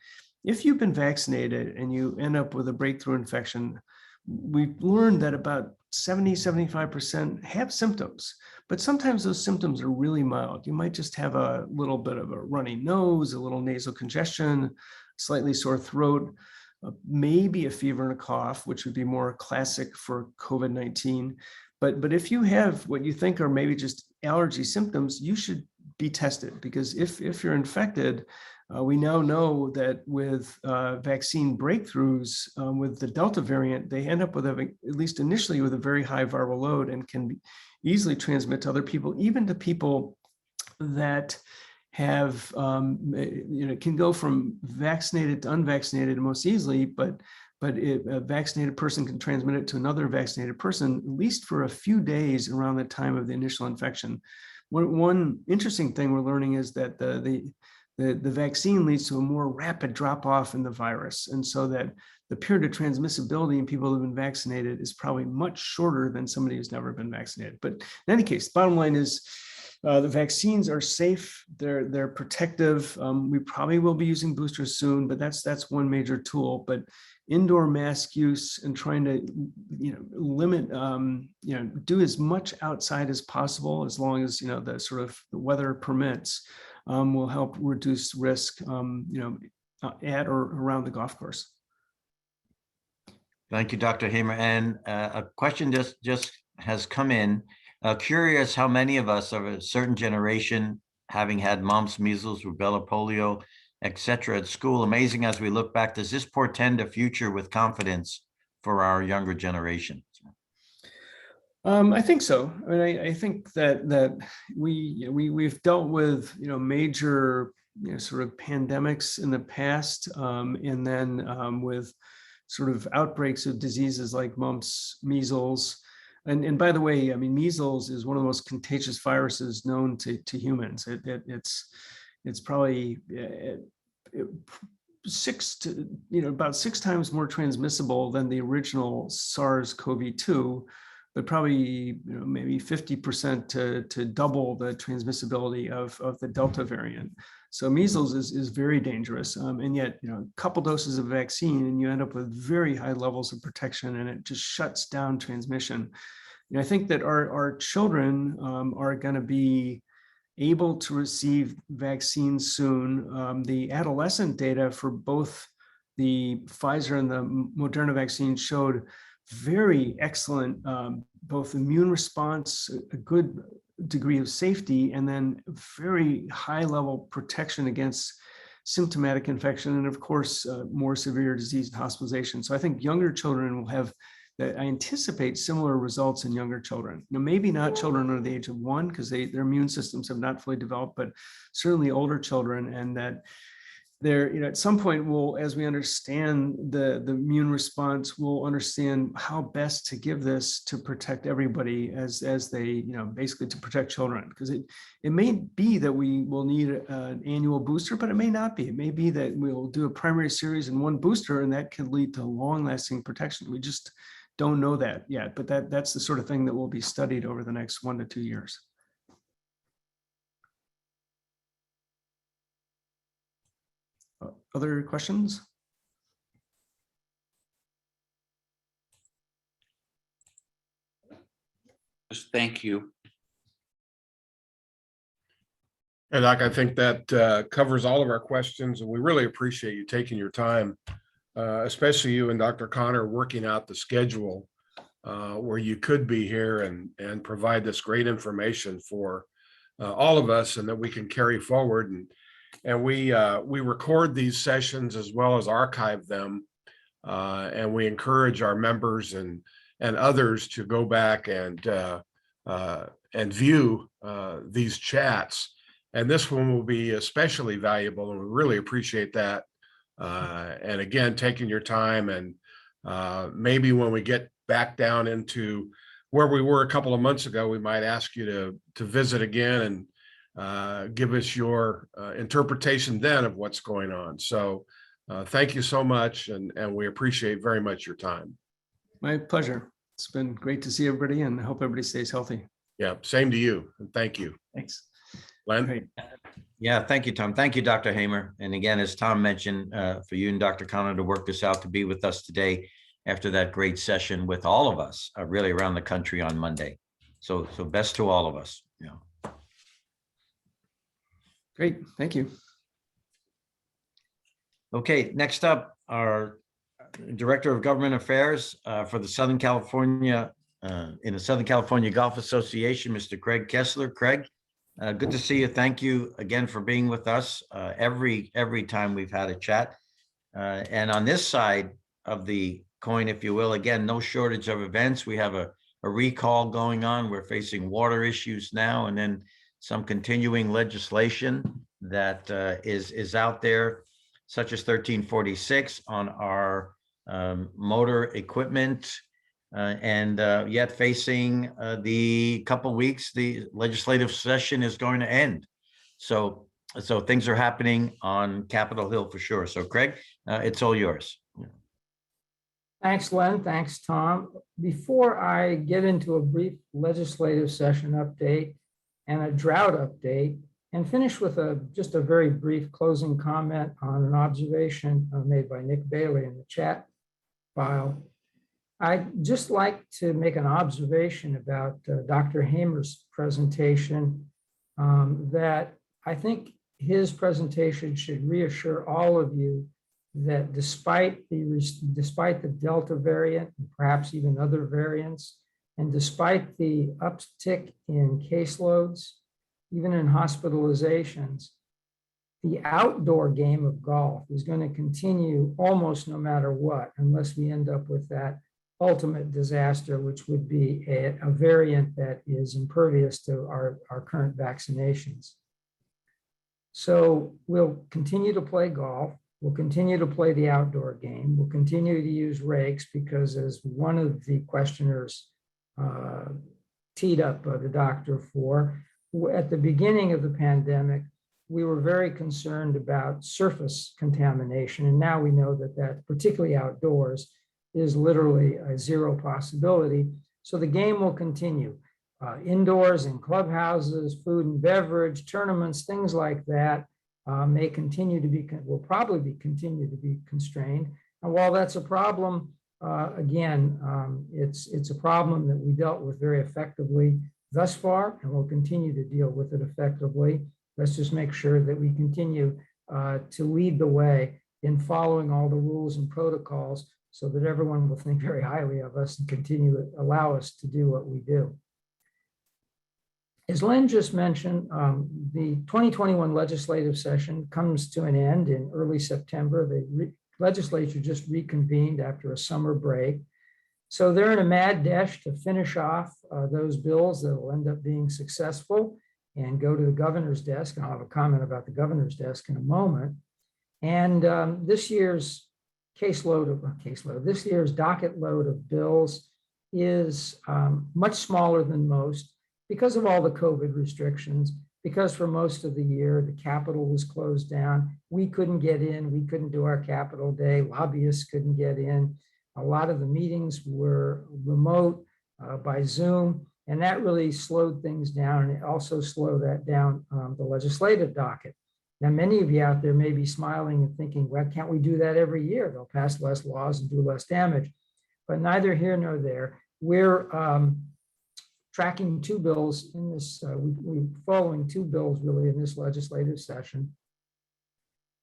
if you've been vaccinated and you end up with a breakthrough infection, we've learned that about 75% have symptoms, but sometimes those symptoms are really mild. You might just have a little bit of a runny nose, a little nasal congestion, slightly sore throat, maybe a fever and a cough, which would be more classic for COVID-19. But if you have what you think are maybe just allergy symptoms, you should be tested, because if you're infected, we now know that with vaccine breakthroughs with the Delta variant, they end up with having, at least initially, with a very high viral load and can easily transmit to other people, even to people that have, can go from vaccinated to unvaccinated most easily, but a vaccinated person can transmit it to another vaccinated person, at least for a few days around the time of the initial infection. One interesting thing we're learning is that the vaccine leads to a more rapid drop off in the virus. And so that the period of transmissibility in people who have been vaccinated is probably much shorter than somebody who's never been vaccinated. But in any case, bottom line is the vaccines are safe. They're protective. We probably will be using boosters soon, but that's one major tool. But indoor mask use and trying to limit, do as much outside as possible, as long as the sort of the weather permits, will help reduce risk, at or around the golf course. Thank you, Dr. Hamer. And a question just has come in. Curious how many of us of a certain generation, having had mumps, measles, rubella, polio, etc. at school, amazing as we look back, does this portend a future with confidence for our younger generation? I think so. I mean, I think that we've dealt with major sort of pandemics in the past, and then with sort of outbreaks of diseases like mumps, measles, and by the way, I mean, measles is one of the most contagious viruses known to humans. It's probably about 6 times more transmissible than the original SARS-CoV-2. But probably maybe 50% to double the transmissibility of the Delta variant. So measles is very dangerous. And yet, a couple doses of vaccine and you end up with very high levels of protection, and it just shuts down transmission. I think that our children are going to be able to receive vaccines soon. The adolescent data for both the Pfizer and the Moderna vaccine showed very excellent, both immune response, a good degree of safety, and then very high level protection against symptomatic infection, and of course, more severe disease and hospitalization. So I think younger children will have, I anticipate similar results in younger children. Maybe not children under the age of 1 because their immune systems have not fully developed, but certainly older children, and that there, at some point, we'll, as we understand the immune response, we'll understand how best to give this to protect everybody as they, basically to protect children. Because it may be that we will need an annual booster, but it may not be. It may be that we'll do a primary series and 1 booster, and that could lead to long-lasting protection. We just don't know that yet, but that's the sort of thing that will be studied over the next 1 to 2 years. Other questions? Just thank you. And Doc, I think that covers all of our questions, and we really appreciate you taking your time, especially you and Dr. Connor working out the schedule where you could be here and provide this great information for all of us, and that we can carry forward. And we record these sessions as well as archive them, and we encourage our members and others to go back and view these chats. And this one will be especially valuable, and we really appreciate that. And again, taking your time, and maybe when we get back down into where we were a couple of months ago, we might ask you to visit again and give us your interpretation then of what's going on. So thank you so much, and we appreciate very much your time. My pleasure. It's been great to see everybody, and I hope everybody stays healthy. Yeah, same to you, and thank you. Thanks. Len? Great. Yeah, thank you, Tom. Thank you, Dr. Hamer. And again, as Tom mentioned, for you and Dr. Connor to work this out, to be with us today after that great session with all of us, really around the country on Monday. So best to all of us. Great, thank you. Okay, next up, our Director of Government Affairs for the Southern California, in the Southern California Golf Association, Mr. Craig Kessler. Craig, good to see you. Thank you again for being with us every time we've had a chat. And on this side of the coin, if you will, again, no shortage of events. We have a recall going on. We're facing water issues now, and then some continuing legislation that is out there, such as 1346 on our motor equipment, and yet facing the couple weeks, the legislative session is going to end. So things are happening on Capitol Hill for sure. So Craig, it's all yours. Thanks, Len. Thanks, Tom. Before I get into a brief legislative session update and a drought update, and finish with just a very brief closing comment on an observation made by Nick Bailey in the chat file, I'd just like to make an observation about Dr. Hamer's presentation, that I think his presentation should reassure all of you that despite the Delta variant, and perhaps even other variants, and despite the uptick in caseloads, even in hospitalizations, the outdoor game of golf is going to continue almost no matter what, unless we end up with that ultimate disaster, which would be a variant that is impervious to our current vaccinations. So we'll continue to play golf. We'll continue to play the outdoor game. We'll continue to use rakes because, as one of the questioners teed up the doctor for, at the beginning of the pandemic, we were very concerned about surface contamination. And now we know that particularly outdoors, is literally a zero possibility. So the game will continue. Indoors in clubhouses, food and beverage, tournaments, things like that. may continue to be, will probably be continue to be constrained. And while that's a problem, again, it's a problem that we dealt with very effectively thus far, and we'll continue to deal with it effectively. Let's just make sure that we continue to lead the way in following all the rules and protocols so that everyone will think very highly of us and continue to allow us to do what we do. As Len just mentioned, the 2021 legislative session comes to an end in early September. The legislature just reconvened after a summer break. So they're in a mad dash to finish off those bills that will end up being successful and go to the governor's desk. And I'll have a comment about the governor's desk in a moment. And this year's this year's docket load of bills is much smaller than most because of all the COVID restrictions, because for most of the year, the Capitol was closed down. We couldn't get in, we couldn't do our Capitol Day, lobbyists couldn't get in. A lot of the meetings were remote by Zoom, and that really slowed things down. And it also slowed that down the legislative docket. Now, many of you out there may be smiling and thinking, well, can't we do that every year? They'll pass less laws and do less damage. But neither here nor there. We're tracking two bills in this, we're following two bills really in this legislative session.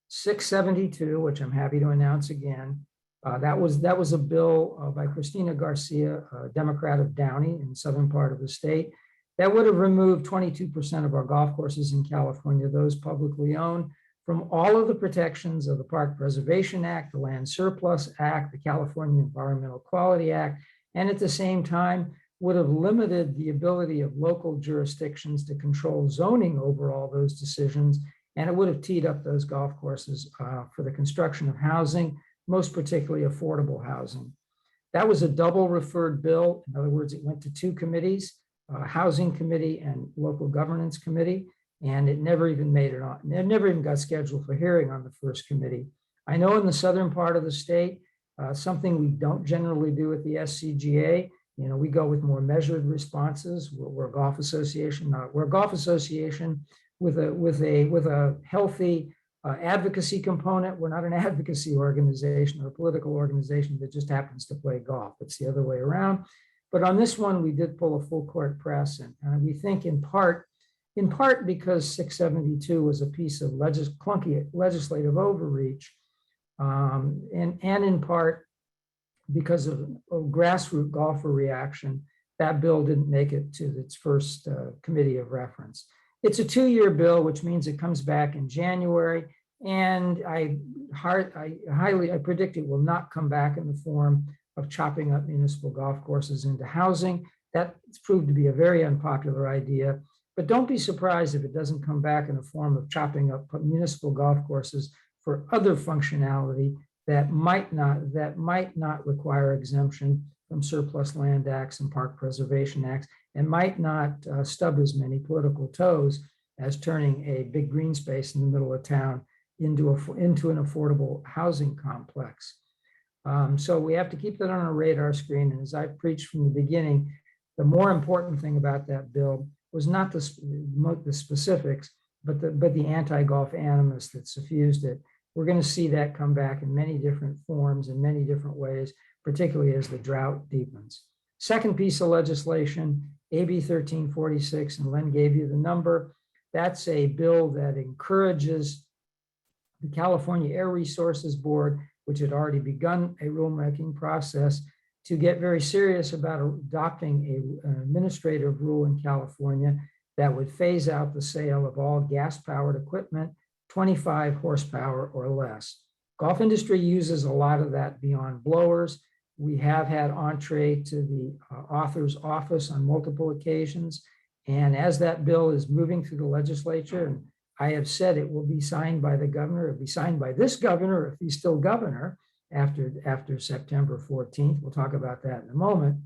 672, which I'm happy to announce again. That was a bill by Christina Garcia, a Democrat of Downey in the southern part of the state. That would have removed 22% of our golf courses in California, those publicly owned, from all of the protections of the Park Preservation Act, the Land Surplus Act, the California Environmental Quality Act, and at the same time would have limited the ability of local jurisdictions to control zoning over all those decisions, and it would have teed up those golf courses for the construction of housing, most particularly affordable housing. That was a double referred bill. In other words, it went to two committees, Housing Committee and Local Governance Committee, and it never even made it on. It never even got scheduled for hearing on the first committee. I know in the southern part of the state, something we don't generally do at the SCGA, we go with more measured responses. We're a golf association, we're a golf association with a healthy advocacy component. We're not an advocacy organization or a political organization that just happens to play golf. It's the other way around. But on this one, we did pull a full court press, and we think in part because 672 was a piece of clunky legislative overreach, and in part because of grassroots golfer reaction, that bill didn't make it to its first committee of reference. It's a 2-year bill, which means it comes back in January, and I predict it will not come back in the form of chopping up municipal golf courses into housing. That's proved to be a very unpopular idea, but don't be surprised if it doesn't come back in the form of chopping up municipal golf courses for other functionality that might not require exemption from surplus land acts and park preservation acts, and might not stub as many political toes as turning a big green space in the middle of town into an affordable housing complex. So we have to keep that on our radar screen. And as I've preached from the beginning, the more important thing about that bill was not the specifics, but the anti-golf animus that suffused it. We're going to see that come back in many different forms, in many different ways, particularly as the drought deepens. Second piece of legislation, AB 1346, and Len gave you the number. That's a bill that encourages the California Air Resources Board, which had already begun a rulemaking process, to get very serious about adopting an administrative rule in California that would phase out the sale of all gas-powered equipment, 25 horsepower or less. Golf industry uses a lot of that beyond blowers. We have had entree to the author's office on multiple occasions. And as that bill is moving through the legislature, and I have said it will be signed by the governor, it'll be signed by this governor if he's still governor after September 14th. We'll talk about that in a moment.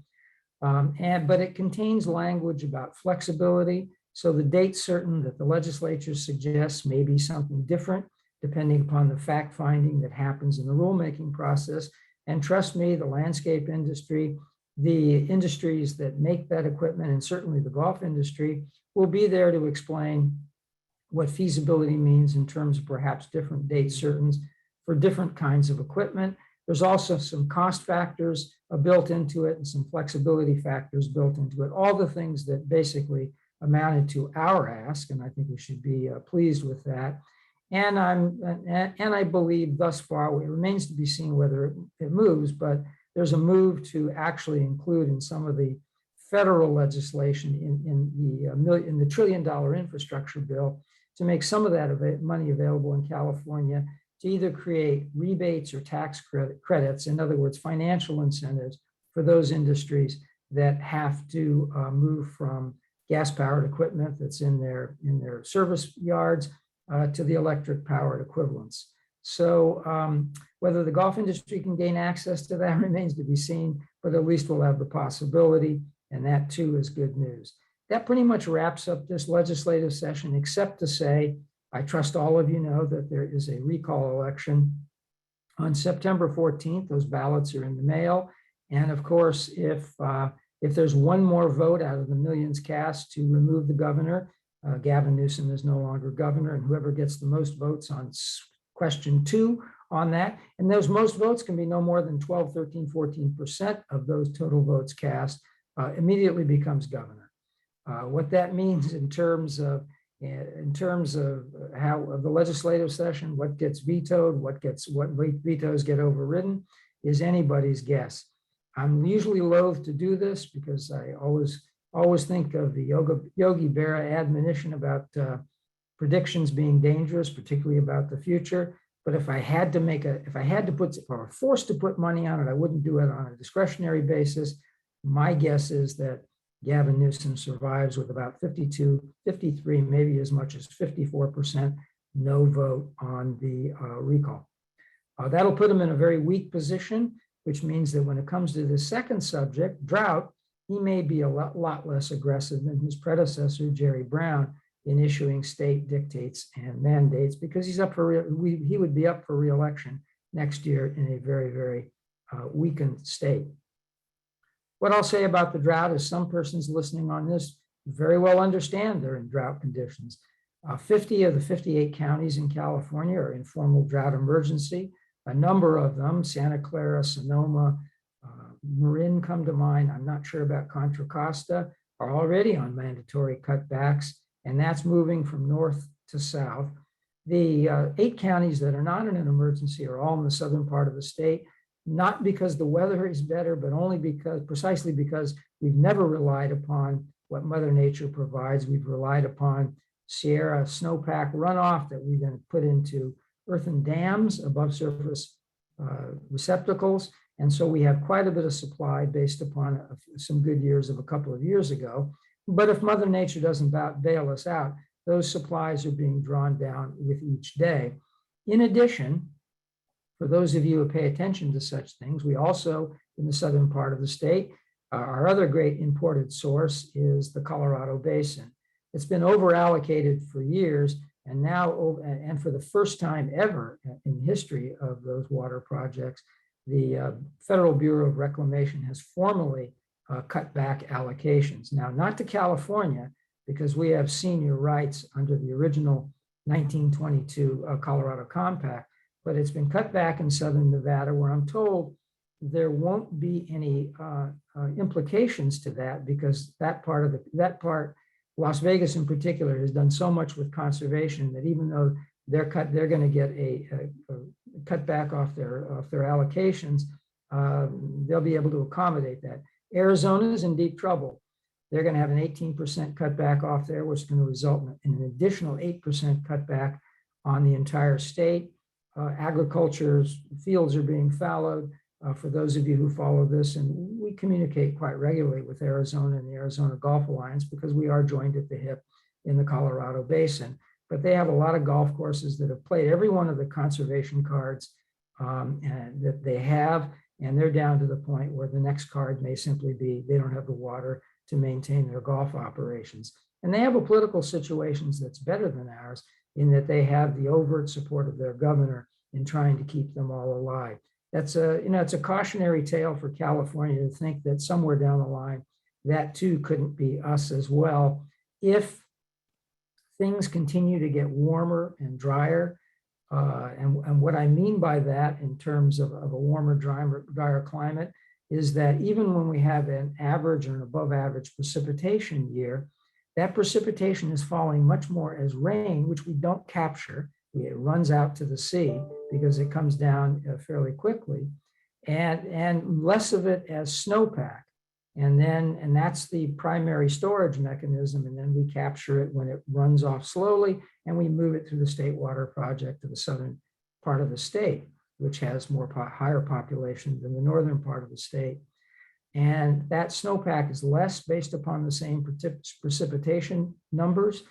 But it contains language about flexibility. So the date certain that the legislature suggests may be something different depending upon the fact finding that happens in the rulemaking process. And trust me, the landscape industry, the industries that make that equipment, and certainly the golf industry, will be there to explain what feasibility means in terms of perhaps different date certains for different kinds of equipment. There's also some cost factors built into it and some flexibility factors built into it, all the things that basically amounted to our ask, and I think we should be pleased with that. And I believe thus far, it remains to be seen whether it moves, but there's a move to actually include in some of the federal legislation in the $1 trillion infrastructure bill to make some of that money available in California to either create rebates or tax credits, in other words, financial incentives for those industries that have to move from gas-powered equipment that's in their service yards to the electric-powered equivalents. So whether the golf industry can gain access to that remains to be seen, but at least we'll have the possibility, and that too is good news. That pretty much wraps up this legislative session, except to say, I trust all of you know that there is a recall election on September 14th. Those ballots are in the mail. And of course, if there's one more vote out of the millions cast to remove the governor, Gavin Newsom is no longer governor, and whoever gets the most votes on question 2 on that, and those most votes can be no more than 12, 13, 14% of those total votes cast, immediately becomes governor. What that means in terms of how of the legislative session, what gets vetoed, what vetoes get overridden, is anybody's guess. I'm usually loath to do this because I always think of the Yogi Berra admonition about predictions being dangerous, particularly about the future. But if I had to put, or forced to put money on it, I wouldn't do it on a discretionary basis. My guess is that Gavin Newsom survives with about 52, 53, maybe as much as 54% no vote on the recall. That'll put him in a very weak position, which means that when it comes to the second subject, drought, he may be a lot less aggressive than his predecessor, Jerry Brown, in issuing state dictates and mandates, because he's up for he would be up for re-election next year in a very, very weakened state. What I'll say about the drought is some persons listening on this very well understand they're in drought conditions. 50 of the 58 counties in California are in formal drought emergency. A number of them, Santa Clara, Sonoma, Marin come to mind. I'm not sure about Contra Costa, are already on mandatory cutbacks, and that's moving from north to south. The 8 counties that are not in an emergency are all in the southern part of the state, not because the weather is better, but only precisely because we've never relied upon what Mother Nature provides. We've relied upon Sierra snowpack runoff that we then put into earthen dams above surface receptacles. And so we have quite a bit of supply based upon some good years of a couple of years ago. But if Mother Nature doesn't bail us out, those supplies are being drawn down with each day. In addition, for those of you who pay attention to such things, we also, in the southern part of the state, our other great imported source is the Colorado Basin. It's been over-allocated for years, and now, and for the first time ever in the history of those water projects, the Federal Bureau of Reclamation has formally cut back allocations. Now, not to California, because we have senior rights under the original 1922 Colorado Compact, but it's been cut back in southern Nevada, where I'm told there won't be any implications to that, because that part, Las Vegas in particular, has done so much with conservation that even though they're going to get a cut back off their allocations, they'll be able to accommodate that. Arizona is in deep trouble. They're going to have an 18% cutback off there, which is going to result in an additional 8% cutback on the entire state. Agriculture's fields are being fallowed. For those of you who follow this, and we communicate quite regularly with Arizona and the Arizona Golf Alliance because we are joined at the hip in the Colorado Basin. But they have a lot of golf courses that have played every one of the conservation cards and that they have, and they're down to the point where the next card may simply be they don't have the water to maintain their golf operations. And they have a political situation that's better than ours in that they have the overt support of their governor in trying to keep them all alive. That's it's a cautionary tale for California to think that somewhere down the line, that too couldn't be us as well, if things continue to get warmer and drier. And what I mean by that in terms of a warmer, drier climate is that even when we have an average or an above average precipitation year, that precipitation is falling much more as rain, which we don't capture. It runs out to the sea because it comes down fairly quickly, and less of it as snowpack. And that's the primary storage mechanism. And then we capture it when it runs off slowly, and we move it through the state water project to the southern part of the state, which has higher population than the northern part of the state. And that snowpack is less based upon the same precipitation numbers.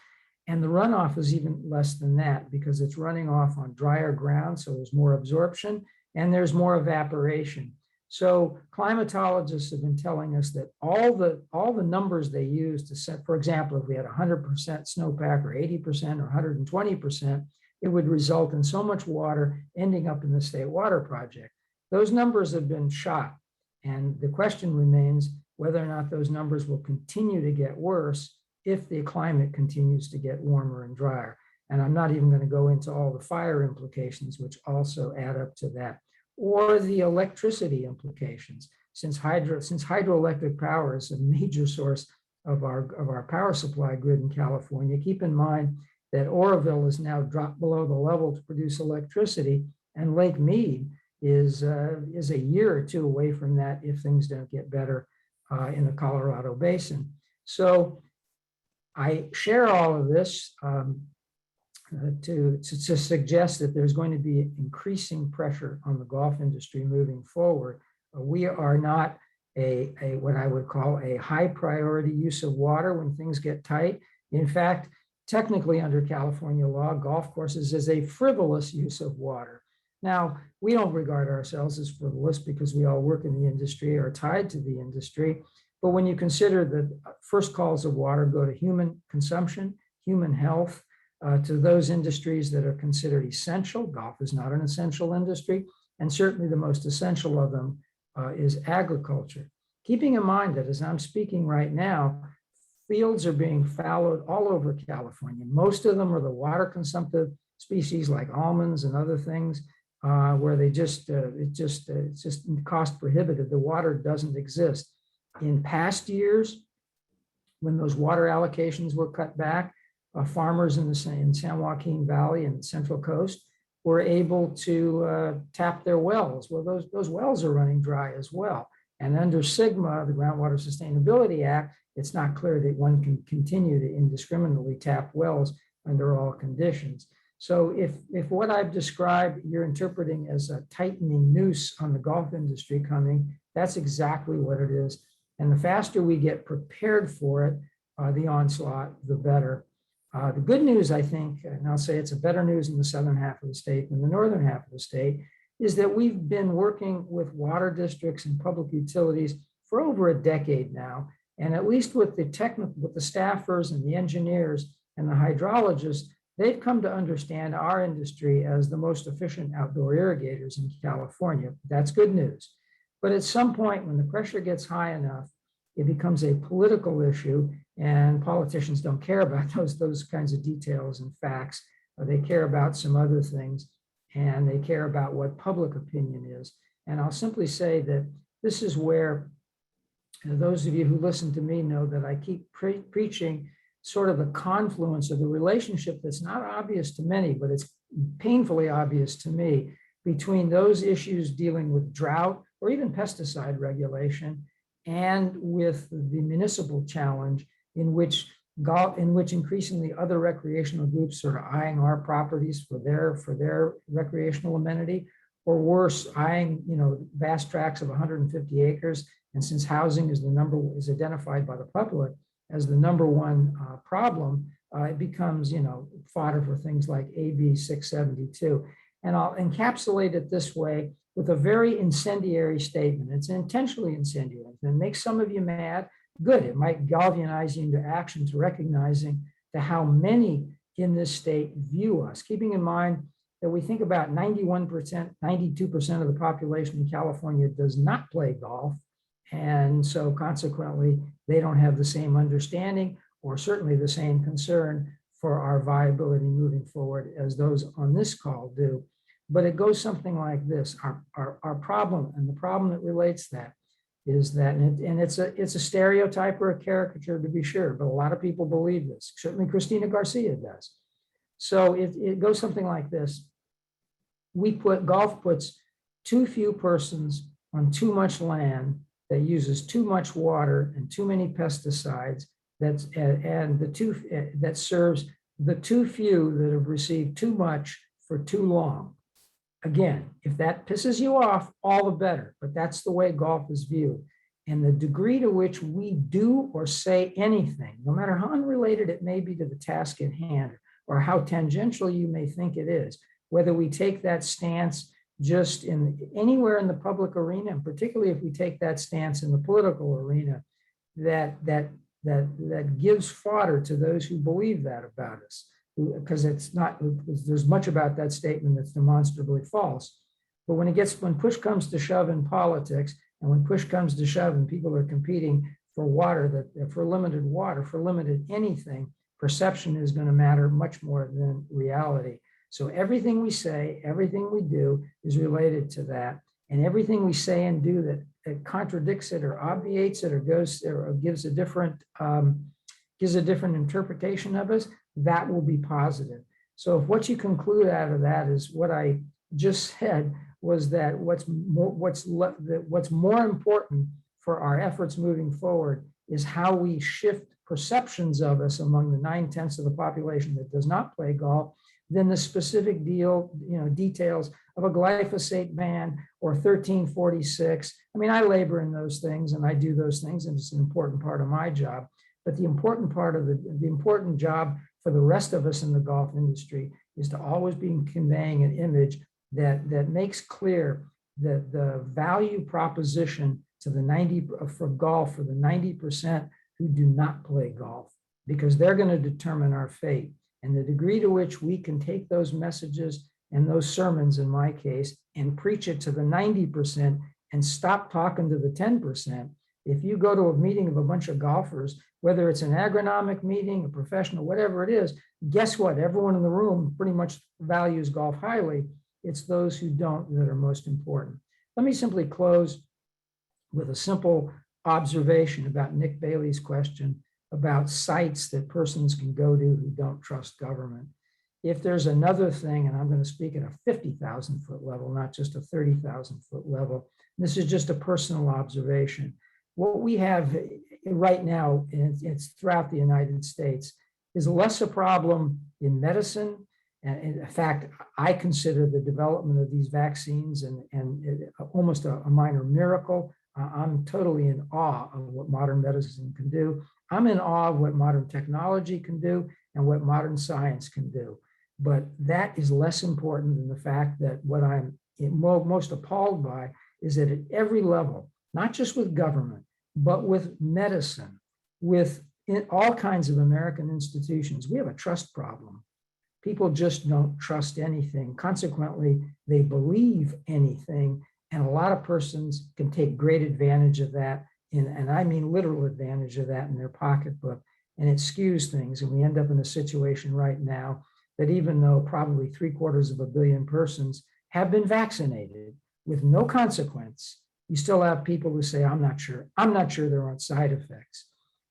And the runoff is even less than that because it's running off on drier ground. So there's more absorption and there's more evaporation. So climatologists have been telling us that all the numbers they use to set, for example, if we had 100% snowpack or 80% or 120%, it would result in so much water ending up in the state water project. Those numbers have been shot. And the question remains whether or not those numbers will continue to get worse if the climate continues to get warmer and drier. And I'm not even going to go into all the fire implications, which also add up to that, or the electricity implications. Since hydroelectric power is a major source of our power supply grid in California, keep in mind that Oroville is now dropped below the level to produce electricity, and Lake Mead is a year or two away from that if things don't get better in the Colorado Basin. So I share all of this to suggest that there's going to be increasing pressure on the golf industry moving forward. We are not what I would call a high priority use of water when things get tight. In fact, technically under California law, golf courses is a frivolous use of water. Now, we don't regard ourselves as frivolous because we all work in the industry or are tied to the industry. But when you consider that first calls of water go to human consumption, human health, to those industries that are considered essential, golf is not an essential industry, and certainly the most essential of them is agriculture. Keeping in mind that as I'm speaking right now, fields are being fallowed all over California. Most of them are the water consumptive species like almonds and other things where it's just cost prohibitive. The water doesn't exist. In past years, when those water allocations were cut back, farmers in San Joaquin Valley and the Central Coast were able to tap their wells. Well, those wells are running dry as well. And under SGMA, the Groundwater Sustainability Act, it's not clear that one can continue to indiscriminately tap wells under all conditions. So if what I've described you're interpreting as a tightening noose on the golf industry coming, that's exactly what it is. And the faster we get prepared for it, the onslaught, the better. The good news, I think, and I'll say it's a better news in the southern half of the state than the northern half of the state, is that we've been working with water districts and public utilities for over a decade now. And at least with the staffers and the engineers and the hydrologists, they've come to understand our industry as the most efficient outdoor irrigators in California. That's good news. But at some point when the pressure gets high enough, it becomes a political issue, and politicians don't care about those kinds of details and facts. They care about some other things, and they care about what public opinion is. And I'll simply say that this is where those of you who listen to me know that I keep preaching sort of the confluence of the relationship that's not obvious to many, but it's painfully obvious to me, between those issues dealing with drought or even pesticide regulation and with the municipal challenge in which increasingly other recreational groups are eyeing our properties for their recreational amenity, or worse, eyeing vast tracts of 150 acres. And since housing is identified by the public as the number one problem, it becomes fodder for things like AB 672. And I'll encapsulate it this way with a very incendiary statement. It's intentionally incendiary. It makes some of you mad. Good. It might galvanize you into action to recognizing how many in this state view us, keeping in mind that we think about 91%, 92% of the population in California does not play golf. And so consequently, they don't have the same understanding or certainly the same concern for our viability moving forward as those on this call do. But it goes something like this. Our problem, and the problem that relates that, is that, and it's a stereotype or a caricature to be sure, but a lot of people believe this. Certainly Christina Garcia does. So it goes something like this. Golf puts too few persons on too much land that uses too much water and too many pesticides, that serves the too few that have received too much for too long. Again, if that pisses you off, all the better, but that's the way golf is viewed. And the degree to which we do or say anything, no matter how unrelated it may be to the task at hand, or how tangential you may think it is, whether we take that stance just anywhere in the public arena, and particularly if we take that stance in the political arena, that gives fodder to those who believe that about us. Because there's much about that statement that's demonstrably false. But when push comes to shove in politics, and when push comes to shove and people are competing for water, for limited anything, perception is going to matter much more than reality. So everything we say, everything we do is related to that. And everything we say and do that contradicts it or obviates it or gives a different interpretation of us, that will be positive. So if what you conclude out of that is what I just said, was that what's more important for our efforts moving forward is how we shift perceptions of us among the 9/10 of the population that does not play golf, than the specific details of a glyphosate ban or 1346. I mean, I labor in those things and I do those things, and it's an important part of my job. But the important part of the important job for the rest of us in the golf industry is to always be conveying an image that makes clear that the value proposition to for golf for the 90% who do not play golf, because they're going to determine our fate. And the degree to which we can take those messages and those sermons, in my case, and preach it to the 90% and stop talking to the 10%. If you go to a meeting of a bunch of golfers, whether it's an agronomic meeting, a professional, whatever it is, guess what? Everyone in the room pretty much values golf highly. It's those who don't that are most important. Let me simply close with a simple observation about Nick Bailey's question about sites that persons can go to who don't trust government. If there's another thing, and I'm going to speak at a 50,000 foot level, not just a 30,000 foot level, this is just a personal observation. What we have right now, and it's throughout the United States, is less a problem in medicine. And in fact, I consider the development of these vaccines and almost a minor miracle. I'm totally in awe of what modern medicine can do. I'm in awe of what modern technology can do and what modern science can do. But that is less important than the fact that what I'm most appalled by is that at every level, not just with government, but with medicine, with all kinds of American institutions, we have a trust problem. People just don't trust anything. Consequently, they believe anything. And a lot of persons can take great advantage of that, and I mean literal advantage of that in their pocketbook, and it skews things. And we end up in a situation right now that even though probably 750 million persons have been vaccinated with no consequence, you still have people who say, I'm not sure there aren't side effects.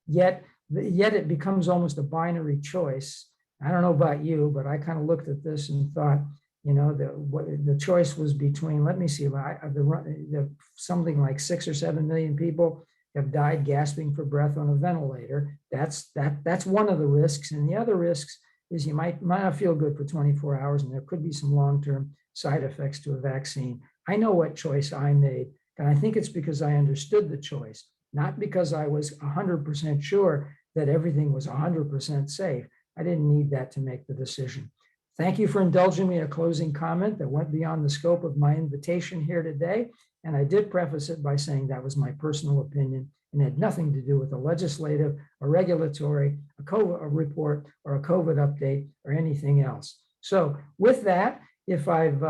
Yet it becomes almost a binary choice. I don't know about you, but I kind of looked at this and thought, the choice was between, let me see, something like 6 or 7 million people have died gasping for breath on a ventilator. That's one of the risks. And the other risks is you might not feel good for 24 hours, and there could be some long-term side effects to a vaccine. I know what choice I made, and I think it's because I understood the choice, not because I was 100% sure that everything was 100% safe. I didn't need that to make the decision. Thank you for indulging me a closing comment that went beyond the scope of my invitation here today. And I did preface it by saying that was my personal opinion and had nothing to do with a legislative, a regulatory, a COVID report, or a COVID update, or anything else. So with that, if I've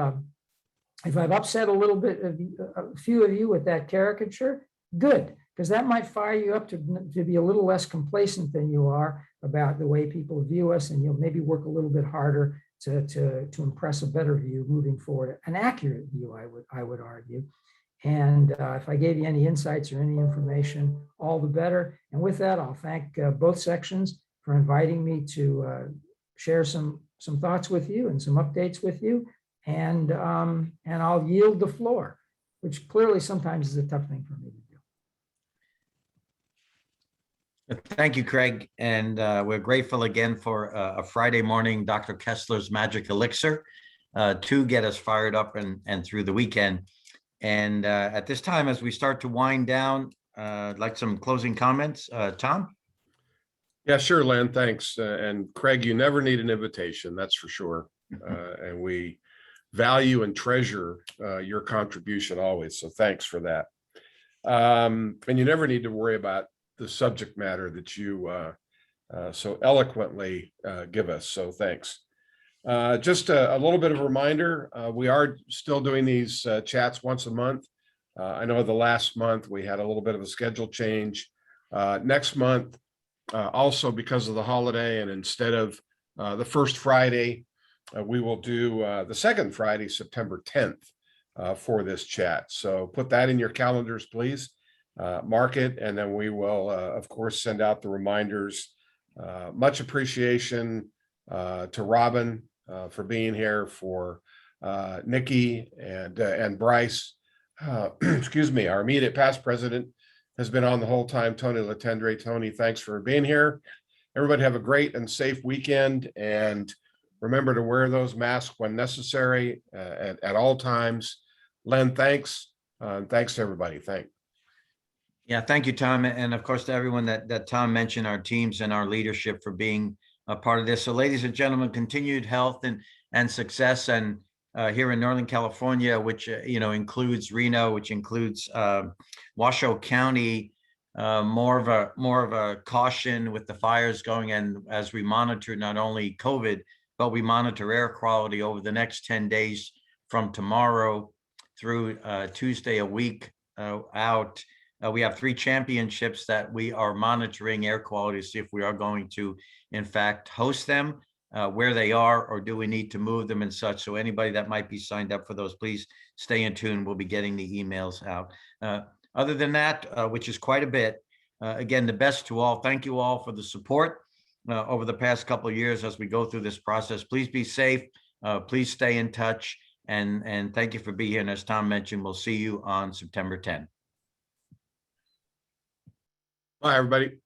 upset a little bit of a few of you with that caricature, good. because that might fire you up to be a little less complacent than you are about the way people view us, and you'll maybe work a little bit harder to impress a better view moving forward, an accurate view, I would argue. And if I gave you any insights or any information, all the better. And with that, I'll thank both sections for inviting me to share some thoughts with you and some updates with you. And I'll yield the floor, which clearly sometimes is a tough thing for me to do. Thank you, Craig. And we're grateful again for a Friday morning, Dr. Kessler's Magic Elixir to get us fired up and through the weekend. And at this time, as we start to wind down, I'd like some closing comments. Tom? Yeah, sure, Len, thanks. And Craig, you never need an invitation, that's for sure. And we value and treasure your contribution always. So thanks for that. And you never need to worry about the subject matter that you so eloquently give us. So thanks. Just a little bit of a reminder, we are still doing these chats once a month. I know the last month we had a little bit of a schedule change. Next month, also because of the holiday, and instead of the first Friday, we will do the second Friday, September 10th, for this chat. So put that in your calendars, please. Mark it, and then we will, of course, send out the reminders. Much appreciation to Robin for being here, for Nikki and Bryce. Excuse me, our immediate past president has been on the whole time, Tony Latendre. Tony, thanks for being here. Everybody have a great and safe weekend, and remember to wear those masks when necessary at all times. Len, thanks. Thanks to everybody. Yeah, thank you, Tom. And of course, to everyone that Tom mentioned, our teams and our leadership for being a part of this. So ladies and gentlemen, continued health and success. And here in Northern California, which, includes Reno, which includes Washoe County, more of a caution with the fires going. And as we monitor not only COVID, but we monitor air quality over the next 10 days from tomorrow through Tuesday, a week out. We have 3 championships that we are monitoring air quality to see if we are going to, in fact, host them, where they are, or do we need to move them and such. So anybody that might be signed up for those, please stay in tune. We'll be getting the emails out. Other than that, which is quite a bit, again, the best to all. Thank you all for the support over the past couple of years as we go through this process. Please be safe. Please stay in touch. And thank you for being here. And as Tom mentioned, we'll see you on September 10th. Bye, everybody.